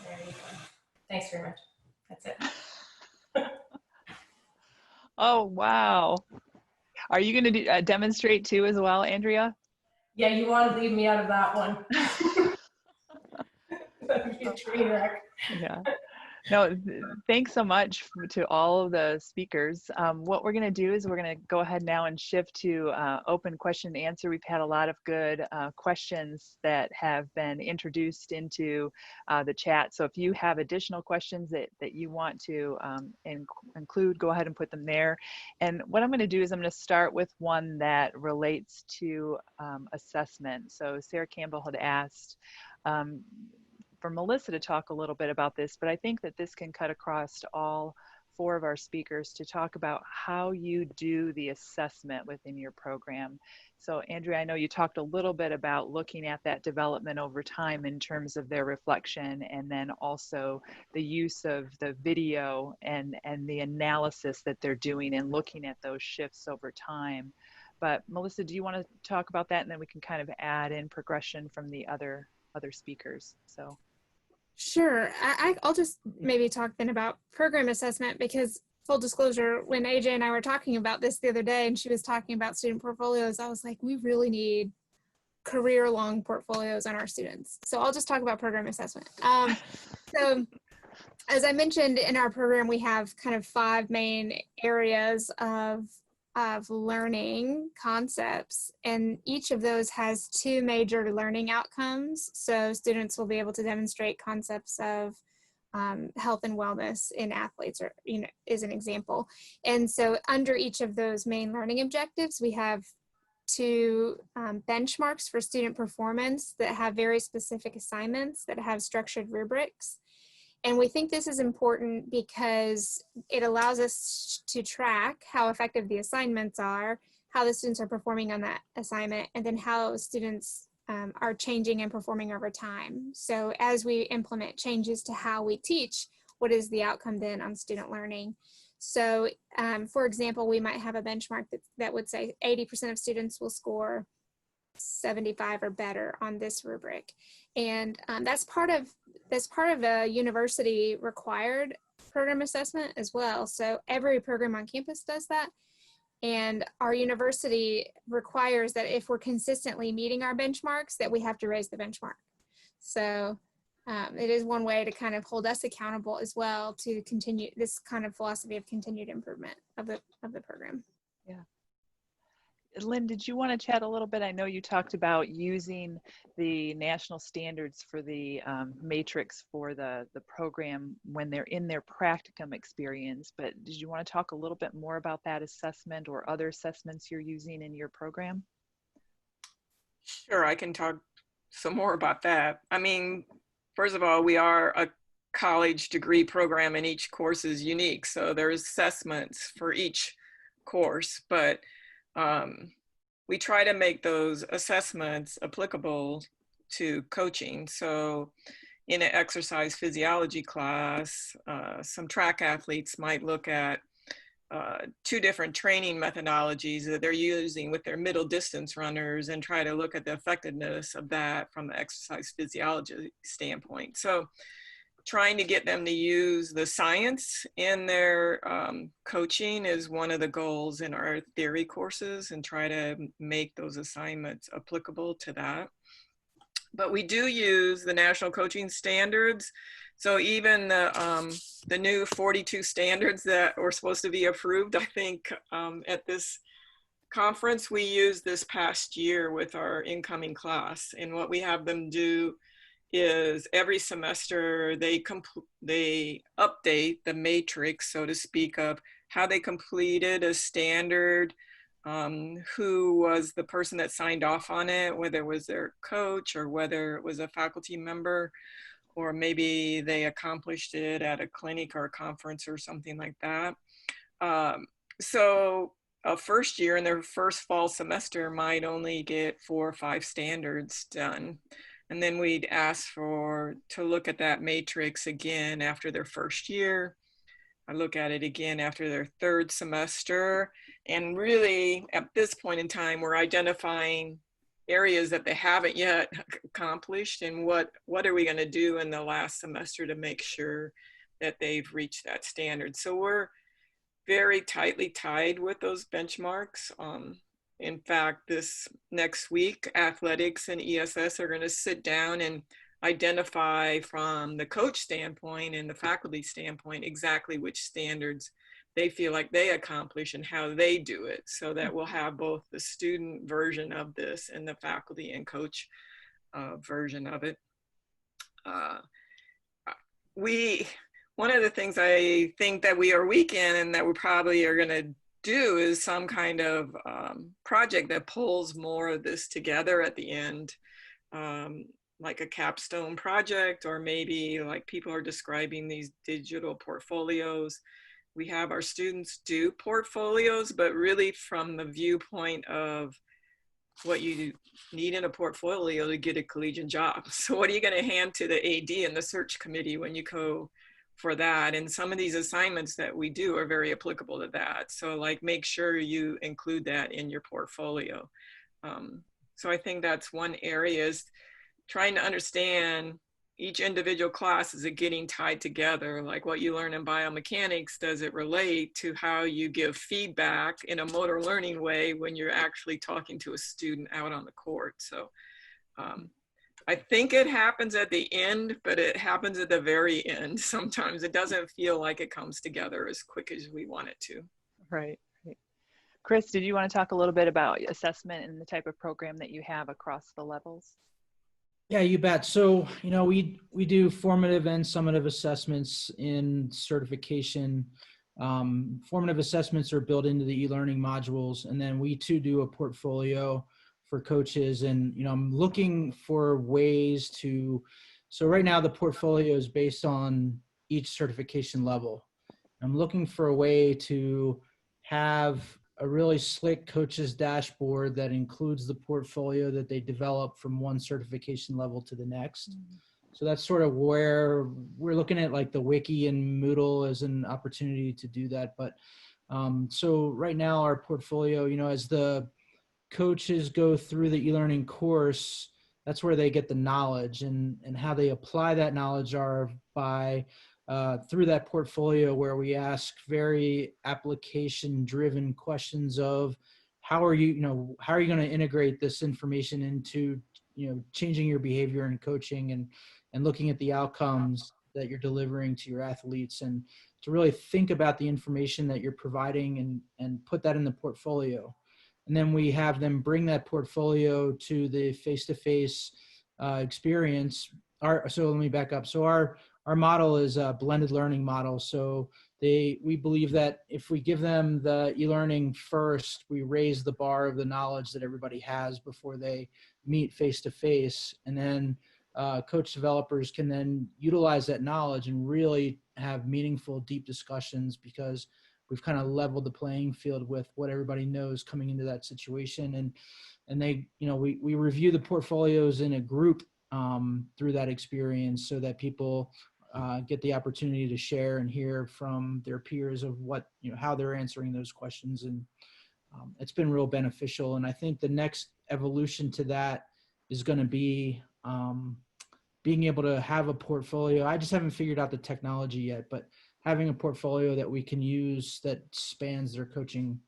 There you go. Thanks very much. That's it. Oh, wow. Are you going to demonstrate too as well, Andrea? Yeah, you want to leave me out of that one. That would be a train wreck. Yeah. No, thanks so much to all of the speakers. What we're going to do is we're going to go ahead now and shift to open question and answer. We've had a lot of good questions that have been introduced into the chat. So if you have additional questions that you want to include, go ahead and put them there. And what I'm going to do is I'm going to start with one that relates to assessment. So Sarah Campbell had asked, for Melissa to talk a little bit about this, but I think that this can cut across to all 4 of our speakers to talk about how you do the assessment within your program. So Andrea, I know you talked a little bit about looking at that development over time in terms of their reflection, and then also the use of the video and the analysis that they're doing and looking at those shifts over time. But Melissa, do you want to talk about that, and then we can kind of add in progression from the other speakers? So. Sure. I'll just maybe talk then about program assessment, because full disclosure, when AJ and I were talking about this the other day and she was talking about student portfolios, I was like, we really need career-long portfolios on our students. So I'll just talk about program assessment. So as I mentioned, in our program, we have kind of 5 main areas of learning concepts, and each of those has 2 major learning outcomes. So students will be able to demonstrate concepts of health and wellness in athletes, or is an example. And so under each of those main learning objectives, we have 2 benchmarks for student performance that have very specific assignments that have structured rubrics. And we think this is important because it allows us to track how effective the assignments are, how the students are performing on that assignment, and then how students are changing and performing over time. So as we implement changes to how we teach, what is the outcome then on student learning? So for example, we might have a benchmark that would say 80% of students will score 75 or better on this rubric. And that's part of a university required program assessment as well. So every program on campus does that. And our university requires that if we're consistently meeting our benchmarks, that we have to raise the benchmark. So it is one way to kind of hold us accountable as well to continue this kind of philosophy of continued improvement of the program. Yeah. Lynn, did you want to chat a little bit? I know you talked about using the national standards for the matrix for the program when they're in their practicum experience, but did you want to talk a little bit more about that assessment or other assessments you're using in your program? Sure, I can talk some more about that. I mean, first of all, we are a college degree program and each course is unique. So there's assessments for each course, but we try to make those assessments applicable to coaching. So in an exercise physiology class, some track athletes might look at 2 different training methodologies that they're using with their middle distance runners and try to look at the effectiveness of that from the exercise physiology standpoint. So trying to get them to use the science in their coaching is one of the goals in our theory courses, and try to make those assignments applicable to that. But we do use the national coaching standards. So even the new 42 standards that were supposed to be approved, I think at this conference, we used this past year with our incoming class. And what we have them do is every semester they update the matrix, so to speak, of how they completed a standard, who was the person that signed off on it, whether it was their coach or whether it was a faculty member, or maybe they accomplished it at a clinic or a conference or something like that. So a first year in their first fall semester might only get 4 or 5 standards done. And then we'd ask to look at that matrix again after their first year. I look at it again after their 3rd semester. And really, at this point in time, we're identifying areas that they haven't yet accomplished, and what are we going to do in the last semester to make sure that they've reached that standard. So we're very tightly tied with those benchmarks. In fact, this next week, athletics and ESS are going to sit down and identify from the coach standpoint and the faculty standpoint exactly which standards they feel like they accomplish and how they do it, so that we'll have both the student version of this and the faculty and coach version of it. One of the things I think that we are weak in and that we probably are going to do is some kind of project that pulls more of this together at the end. like a capstone project, or maybe like people are describing these digital portfolios. We have our students do portfolios, but really from the viewpoint of what you need in a portfolio to get a collegiate job. So what are you going to hand to the AD and the search committee when you go for that? And some of these assignments that we do are very applicable to that. So like make sure you include that in your portfolio. So I think that's one area, is trying to understand each individual class. Is it getting tied together? Like what you learn in biomechanics, does it relate to how you give feedback in a motor learning way when you're actually talking to a student out on the court? So I think it happens at the end, but it happens at the very end. Sometimes it doesn't feel like it comes together as quick as we want it to. Right. Chris, did you want to talk a little bit about assessment and the type of program that you have across the levels? Yeah, you bet. So, we do formative and summative assessments in certification. Formative assessments are built into the e-learning modules, and then we too do a portfolio for coaches. And, I'm looking for ways to, so right now the portfolio is based on each certification level. I'm looking for a way to have a really slick coach's dashboard that includes the portfolio that they develop from one certification level to the next. So that's sort of where we're looking at, like the wiki and Moodle as an opportunity to do that. But so right now our portfolio, as the coaches go through the e-learning course, that's where they get the knowledge, and how they apply that knowledge are by through that portfolio, where we ask very application driven questions of how are you going to integrate this information into, changing your behavior and coaching, and looking at the outcomes that you're delivering to your athletes, and to really think about the information that you're providing and put that in the portfolio. And then we have them bring that portfolio to the face-to-face experience. So let me back up. So our model is a blended learning model. So we believe that if we give them the e-learning first, we raise the bar of the knowledge that everybody has before they meet face-to-face. And then coach developers can then utilize that knowledge and really have meaningful, deep discussions, because we've kind of leveled the playing field with what everybody knows coming into that situation. And they, we review the portfolios in a group through that experience, so that people get the opportunity to share and hear from their peers of what, how they're answering those questions. And it's been real beneficial. And I think the next evolution to that is going to be being able to have a portfolio. I just haven't figured out the technology yet, but having a portfolio that we can use that spans their coaching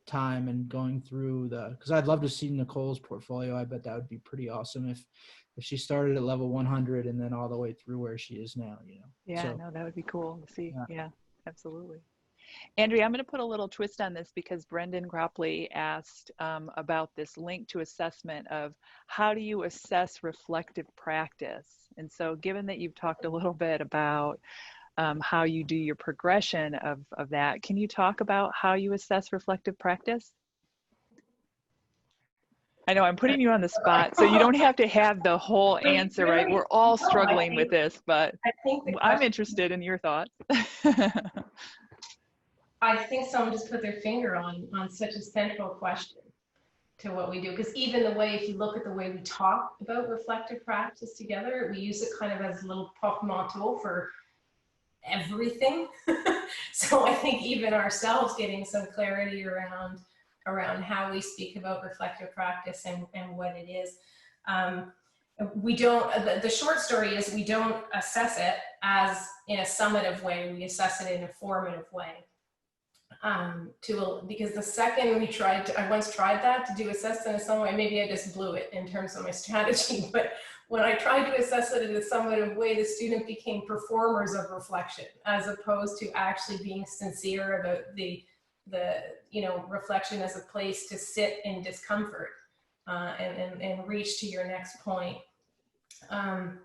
time, and going through because I'd love to see Nicole's portfolio. I bet that would be pretty awesome if she started at level 100 and then all the way through where she is now, Yeah, So, no, that would be cool to see. Yeah. Yeah, absolutely. Andrea, I'm going to put a little twist on this, because Brendan Gropley asked about this link to assessment of how do you assess reflective practice? And so given that you've talked a little bit about how you do your progression of that, can you talk about how you assess reflective practice? I know I'm putting you on the spot, so you don't have to have the whole answer, right? We're all struggling with this, but I'm interested in your thoughts. I think someone just put their finger on such a central question to what we do, because even the way, if you look at the way we talk about reflective practice together, we use it kind of as a little portmanteau for everything. So I think even ourselves getting some clarity around how we speak about reflective practice and what it is. We don't, the short story is we don't assess it as in a summative way, we assess it in a formative way. Because the second I once tried that to do assess in a summative way, maybe I just blew it in terms of my strategy, but when I tried to assess it in a summative way, the student became performers of reflection, as opposed to actually being sincere about the reflection as a place to sit in discomfort and reach to your next point.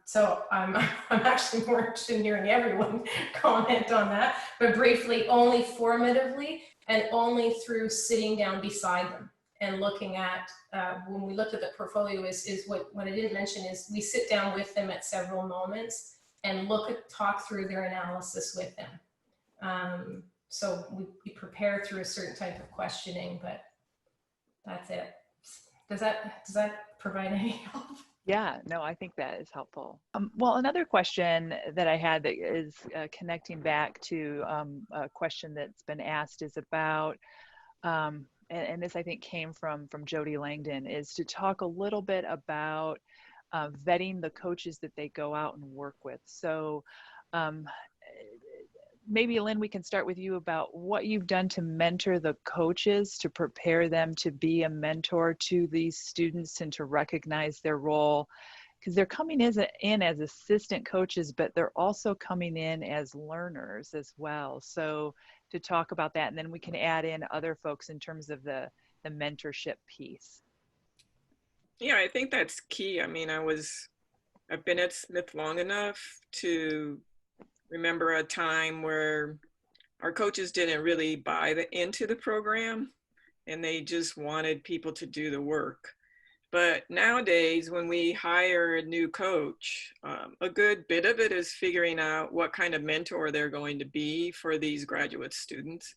So I'm actually more interested in hearing everyone comment on that, but briefly, only formatively and only through sitting down beside them and looking at, when we looked at the portfolio is what I didn't mention is we sit down with them at several moments and talk through their analysis with them. So we prepare through a certain type of questioning, but that's it. Does that provide any help? Yeah, no, I think that is helpful. Well, another question that I had that is connecting back to a question that's been asked is about, and this I think came from Jody Langdon, is to talk a little bit about vetting the coaches that they go out and work with. So maybe Lynn, we can start with you about what you've done to mentor the coaches to prepare them to be a mentor to these students and to recognize their role, because they're coming in as assistant coaches, but they're also coming in as learners as well. So to talk about that, and then we can add in other folks in terms of the mentorship piece. Yeah, I think that's key. I mean, I've been at Smith long enough to remember a time where our coaches didn't really buy into the program and they just wanted people to do the work. But nowadays, when we hire a new coach, a good bit of it is figuring out what kind of mentor they're going to be for these graduate students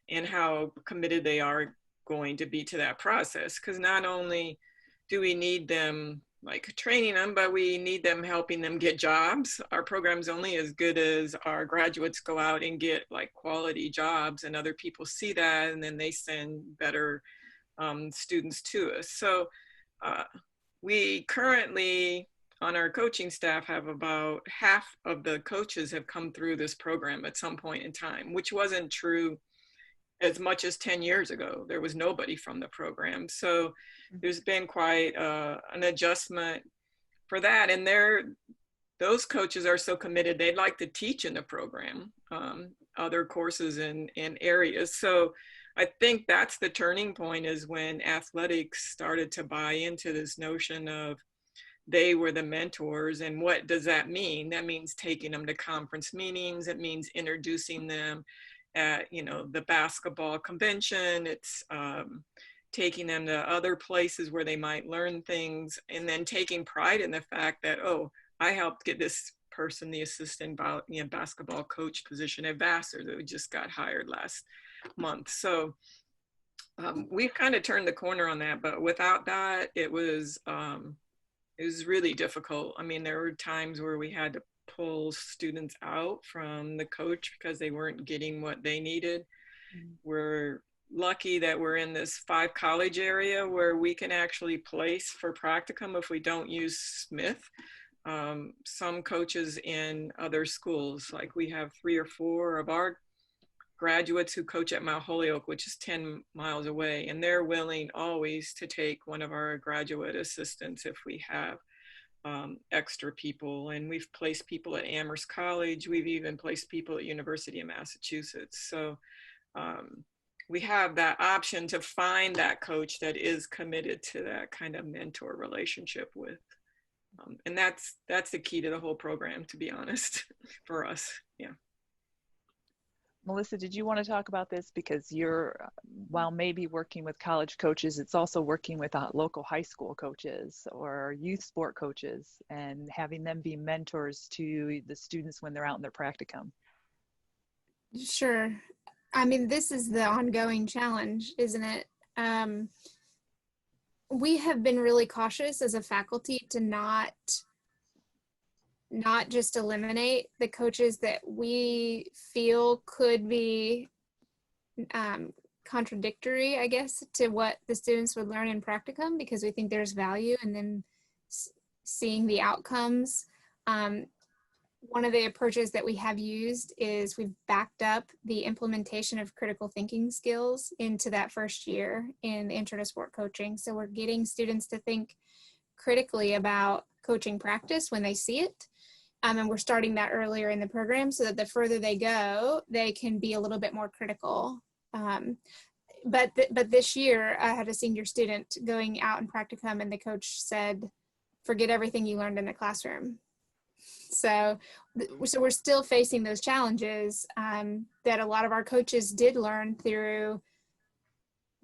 and how committed they are going to be to that process. Because not only do we need them like training them, but we need them helping them get jobs. Our program's only as good as our graduates go out and get like quality jobs, and other people see that and then they send better students to us. So we currently on our coaching staff have about half of the coaches have come through this program at some point in time, which wasn't true as much as 10 years ago. There was nobody from the program. So there's been quite an adjustment for that. And those coaches are so committed, they'd like to teach in the program, other courses in areas. So I think that's the turning point, is when athletics started to buy into this notion of they were the mentors. And what does that mean? That means taking them to conference meetings. It means introducing them at, the basketball convention. It's taking them to other places where they might learn things, and then taking pride in the fact that, oh, I helped get this person the assistant basketball coach position at Vassar that just got hired last month. So we've kind of turned the corner on that, but without that, it was really difficult. I mean, there were times where we had to pull students out from the coach because they weren't getting what they needed. We're lucky that we're in this 5-college area where we can actually place for practicum if we don't use Smith. Some coaches in other schools, like we have 3 or 4 of our graduates who coach at Mount Holyoke, which is 10 miles away, and they're willing always to take one of our graduate assistants if we have extra people. And we've placed people at Amherst College. We've even placed people at University of Massachusetts. So we have that option to find that coach that is committed to that kind of mentor relationship with. And that's the key to the whole program, to be honest, for us. Yeah. Melissa, did you want to talk about this? Because you're, while maybe working with college coaches, it's also working with local high school coaches or youth sport coaches and having them be mentors to the students when they're out in their practicum. Sure. I mean, this is the ongoing challenge, isn't it? We have been really cautious as a faculty to not just eliminate the coaches that we feel could be contradictory, I guess, to what the students would learn in practicum, because we think there's value in them seeing the outcomes. One of the approaches that we have used is we've backed up the implementation of critical thinking skills into that first year in the intro to sport coaching. So we're getting students to think critically about coaching practice when they see it. And we're starting that earlier in the program so that the further they go, they can be a little bit more critical. But this year, I had a senior student going out in practicum, and the coach said, forget everything you learned in the classroom. So we're still facing those challenges that a lot of our coaches did learn through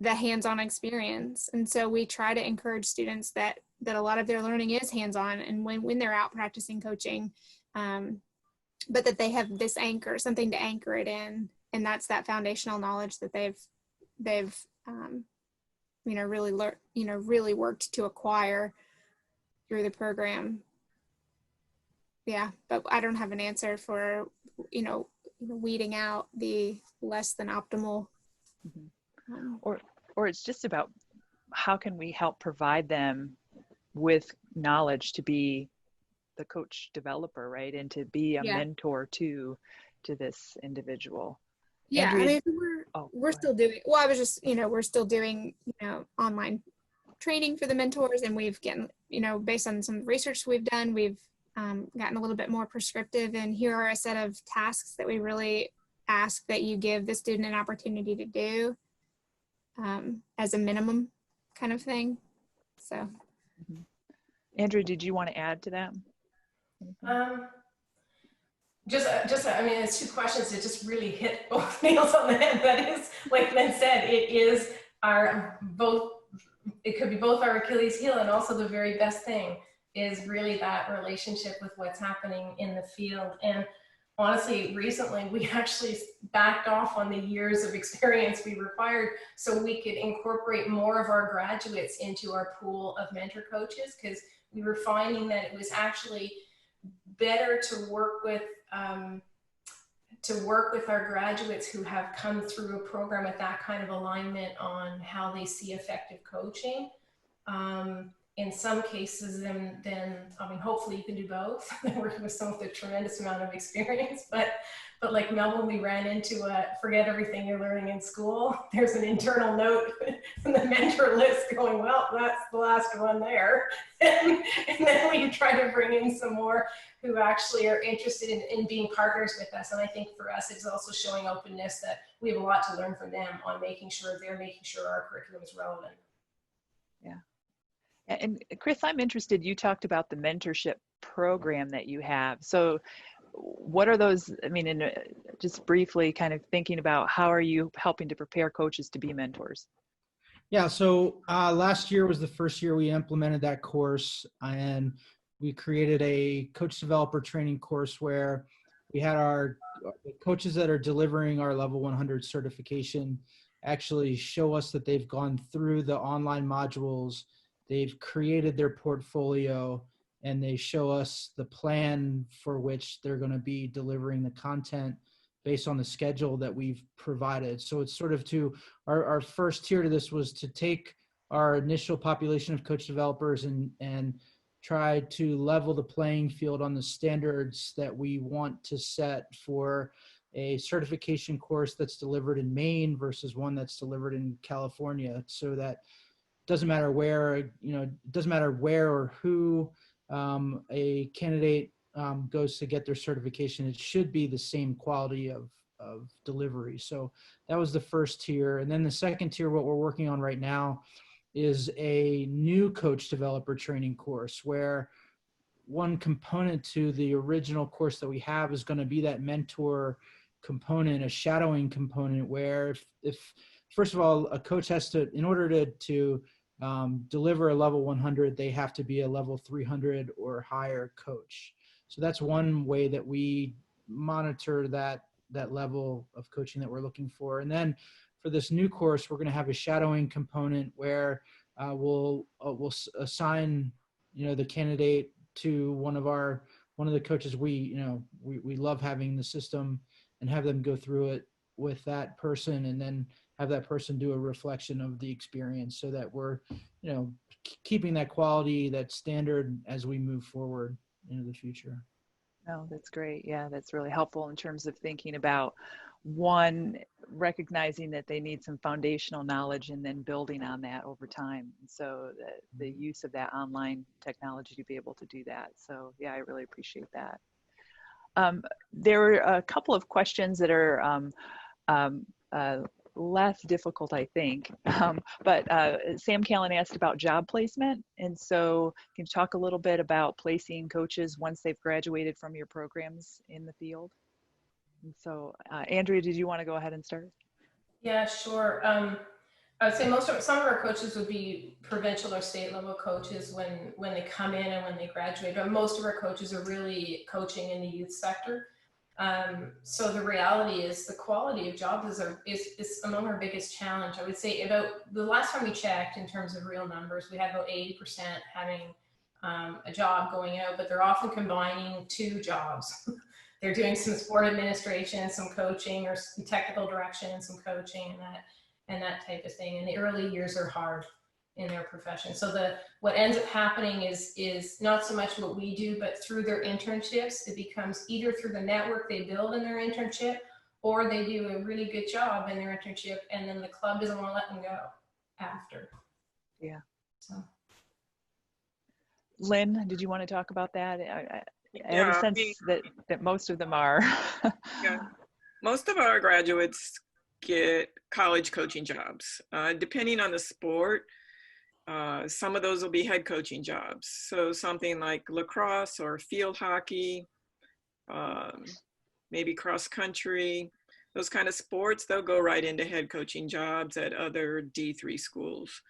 the hands-on experience. And so we try to encourage students that a lot of their learning is hands-on, and when they're out practicing coaching, but that they have this anchor, something to anchor it in, and that's that foundational knowledge that they've really worked to acquire through the program. Yeah, but I don't have an answer for weeding out the less than optimal. Mm-hmm. Or it's just about how can we help provide them with knowledge to be the coach developer, right? And to be a mentor to this individual. Yeah, Andrea, I mean, we're still doing, well, I was just, we're still doing, online training for the mentors, and we've gotten, based on some research we've done, we've gotten a little bit more prescriptive, and here are a set of tasks that we really ask that you give the student an opportunity to do as a minimum kind of thing. So. Mm-hmm. Andrea, did you want to add to that? I mean, it's two questions that just really hit both nails on the head. That is, like Lynn said, it could be both our Achilles heel, and also the very best thing is really that relationship with what's happening in the field. And honestly, recently we actually backed off on the years of experience we required so we could incorporate more of our graduates into our pool of mentor coaches, because we were finding that it was actually better to work with our graduates who have come through a program with that kind of alignment on how they see effective coaching. In some cases, then I mean, hopefully you can do both. Working with someone with a tremendous amount of experience, but like Melvin, we ran into forget everything you're learning in school. There's an internal note in the mentor list going, well, that's the last one there. And then we try to bring in some more who actually are interested in being partners with us. And I think for us, it's also showing openness that we have a lot to learn from them on making sure our curriculum is relevant. Yeah. And Chris, I'm interested, you talked about the mentorship program that you have. So what are those, I mean, just briefly kind of thinking about how are you helping to prepare coaches to be mentors? Yeah, so last year was the first year we implemented that course, and we created a coach developer training course where we had our coaches that are delivering our level 100 certification actually show us that they've gone through the online modules, they've created their portfolio, and they show us the plan for which they're going to be delivering the content based on the schedule that we've provided. So it's sort of our first tier to this was to take our initial population of coach developers and try to level the playing field on the standards that we want to set for a certification course that's delivered in Maine versus one that's delivered in California, so that it doesn't matter where or who a candidate goes to get their certification, it should be the same quality of delivery. So that was the first tier. And then the second tier, what we're working on right now, is a new coach developer training course where one component to the original course that we have is going to be that mentor component, a shadowing component, where if first of all, a coach has to, in order to deliver a level 100, they have to be a level 300 or higher coach. So that's one way that we monitor that level of coaching that we're looking for. And then for this new course, we're going to have a shadowing component where we'll assign, the candidate to one of the coaches. We love having the system and have them go through it with that person, and then have that person do a reflection of the experience, so that we're, keeping that quality, that standard as we move forward into the future. Oh, that's great. Yeah, that's really helpful in terms of thinking about, one, recognizing that they need some foundational knowledge and then building on that over time. And so the use of that online technology to be able to do that. So yeah, I really appreciate that. There were a couple of questions that are less difficult, I think. But Sam Callan asked about job placement. And so can you talk a little bit about placing coaches once they've graduated from your programs in the field? And so Andrea, did you want to go ahead and start? Yeah, sure. I would say some of our coaches would be provincial or state level coaches when they come in and when they graduate, but most of our coaches are really coaching in the youth sector. So the reality is the quality of jobs is among our biggest challenge. I would say about the last time we checked in terms of real numbers, we had about 80% having a job going out, but they're often combining 2 jobs. They're doing some sport administration, some coaching, or some technical direction and some coaching and that type of thing. And the early years are hard in their profession. So what ends up happening is not so much what we do, but through their internships, it becomes either through the network they build in their internship, or they do a really good job in their internship, and then the club doesn't want to let them go after. Yeah. So. Lynn, did you want to talk about that? I have a Yeah, sense that most of them are. yeah, most of our graduates get college coaching jobs. Depending on the sport, some of those will be head coaching jobs. So something like lacrosse or field hockey, maybe cross country, those kind of sports, they'll go right into head coaching jobs at other D3 schools.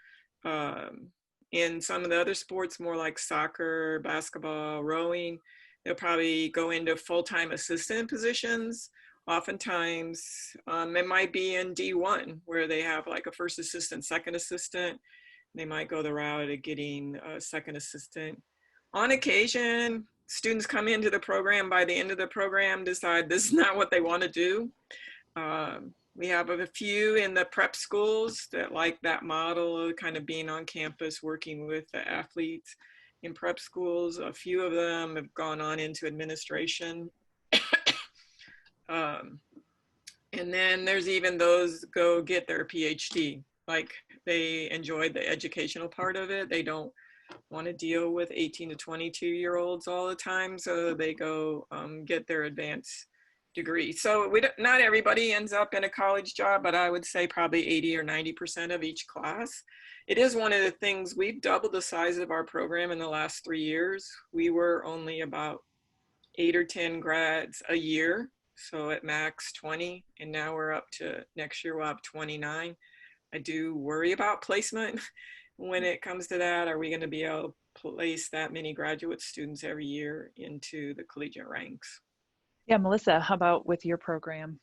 In some of the other sports, more like soccer, basketball, rowing, they'll probably go into full-time assistant positions. Oftentimes, it might be in D1 where they have like a first assistant, second assistant. They might go the route of getting a second assistant. On occasion, students come into the program, by the end of the program, decide this is not what they want to do. We have a few in the prep schools that like that model of kind of being on campus, working with the athletes in prep schools. A few of them have gone on into administration. And then there's even those go get their PhD. Like they enjoyed the educational part of it. They don't want to deal with 18 to 22-year-olds all the time. So they go get their advanced degree. So not everybody ends up in a college job, but I would say probably 80 or 90% of each class. It is one of the things, we've doubled the size of our program in the last 3 years. We were only about 8 or 10 grads a year. So at max 20, and now we're up to, next year we'll have 29. I do worry about placement when it comes to that. Are we going to be able to place that many graduate students every year into the collegiate ranks? Yeah, Melissa, how about with your program?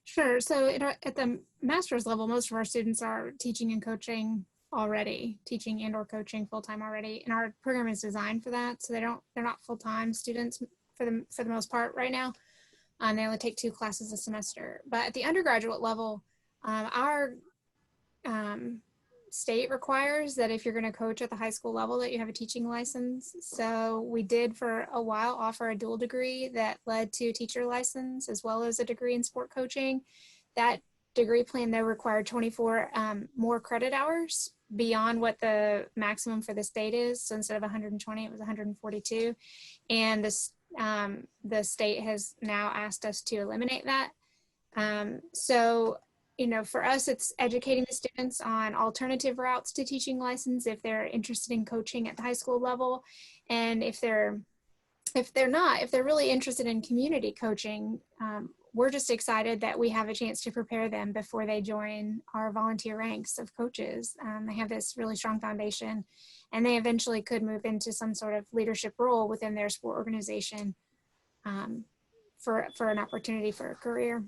Sure. So at the master's level, most of our students are teaching and coaching already, teaching and or coaching full-time already. And our program is designed for that. So they're not full-time students for the most part right now. They only take 2 classes a semester. But at the undergraduate level, our state requires that if you're going to coach at the high school level that you have a teaching license. So we did for a while offer a dual degree that led to a teacher license as well as a degree in sport coaching. That degree plan though required 24 more credit hours beyond what the maximum for the state is. So instead of 120, it was 142. And the state has now asked us to eliminate that. So, you know, for us, it's educating the students on alternative routes to teaching license if they're interested in coaching at the high school level. And if they're really interested in community coaching, we're just excited that we have a chance to prepare them before they join our volunteer ranks of coaches. They have this really strong foundation, and they eventually could move into some sort of leadership role within their sport organization for an opportunity for a career.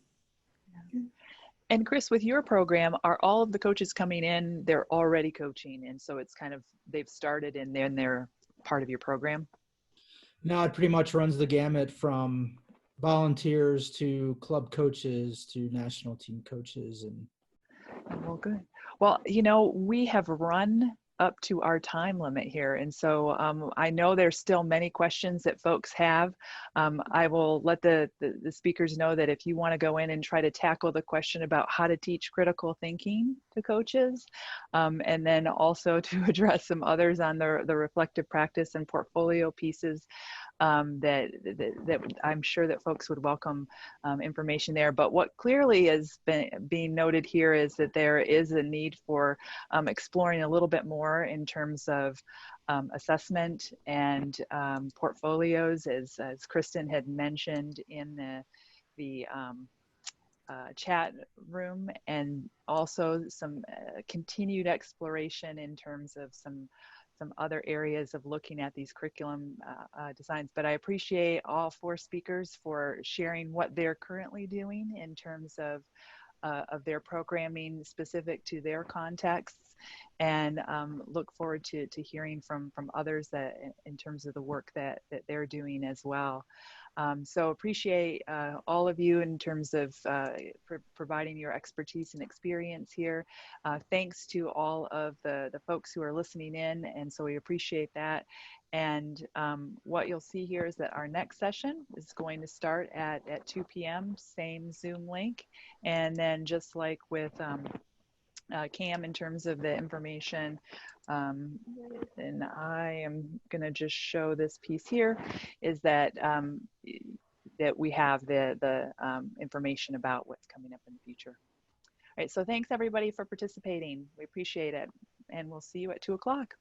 And Chris, with your program, are all of the coaches coming in, they're already coaching, and so it's kind of, they've started and they're part of your program? No, it pretty much runs the gamut from volunteers to club coaches to national team coaches. And well, good. Well, you know, we have run up to our time limit here, and so I know there's still many questions that folks have. I will let the speakers know that if you want to go in and try to tackle the question about how to teach critical thinking to coaches, and then also to address some others on the reflective practice and portfolio pieces, that I'm sure that folks would welcome information there. But what clearly is being noted here is that there is a need for exploring a little bit more in terms of assessment and portfolios, as Kristen had mentioned in the chat room, and also some continued exploration in terms of some other areas of looking at these curriculum designs. But I appreciate all 4 speakers for sharing what they're currently doing in terms of their programming specific to their contexts, and look forward to hearing from others that in terms of the work that they're doing as well. So appreciate all of you in terms of providing your expertise and experience here. Thanks to all of the folks who are listening in, and so we appreciate that. And what you'll see here is that our next session is going to start at 2 p.m., same Zoom link. And then just like with Cam in terms of the information, and I am going to just show this piece here, is that that we have the information about what's coming up in the future. All right, so thanks everybody for participating. We appreciate it, and we'll see you at 2 o'clock.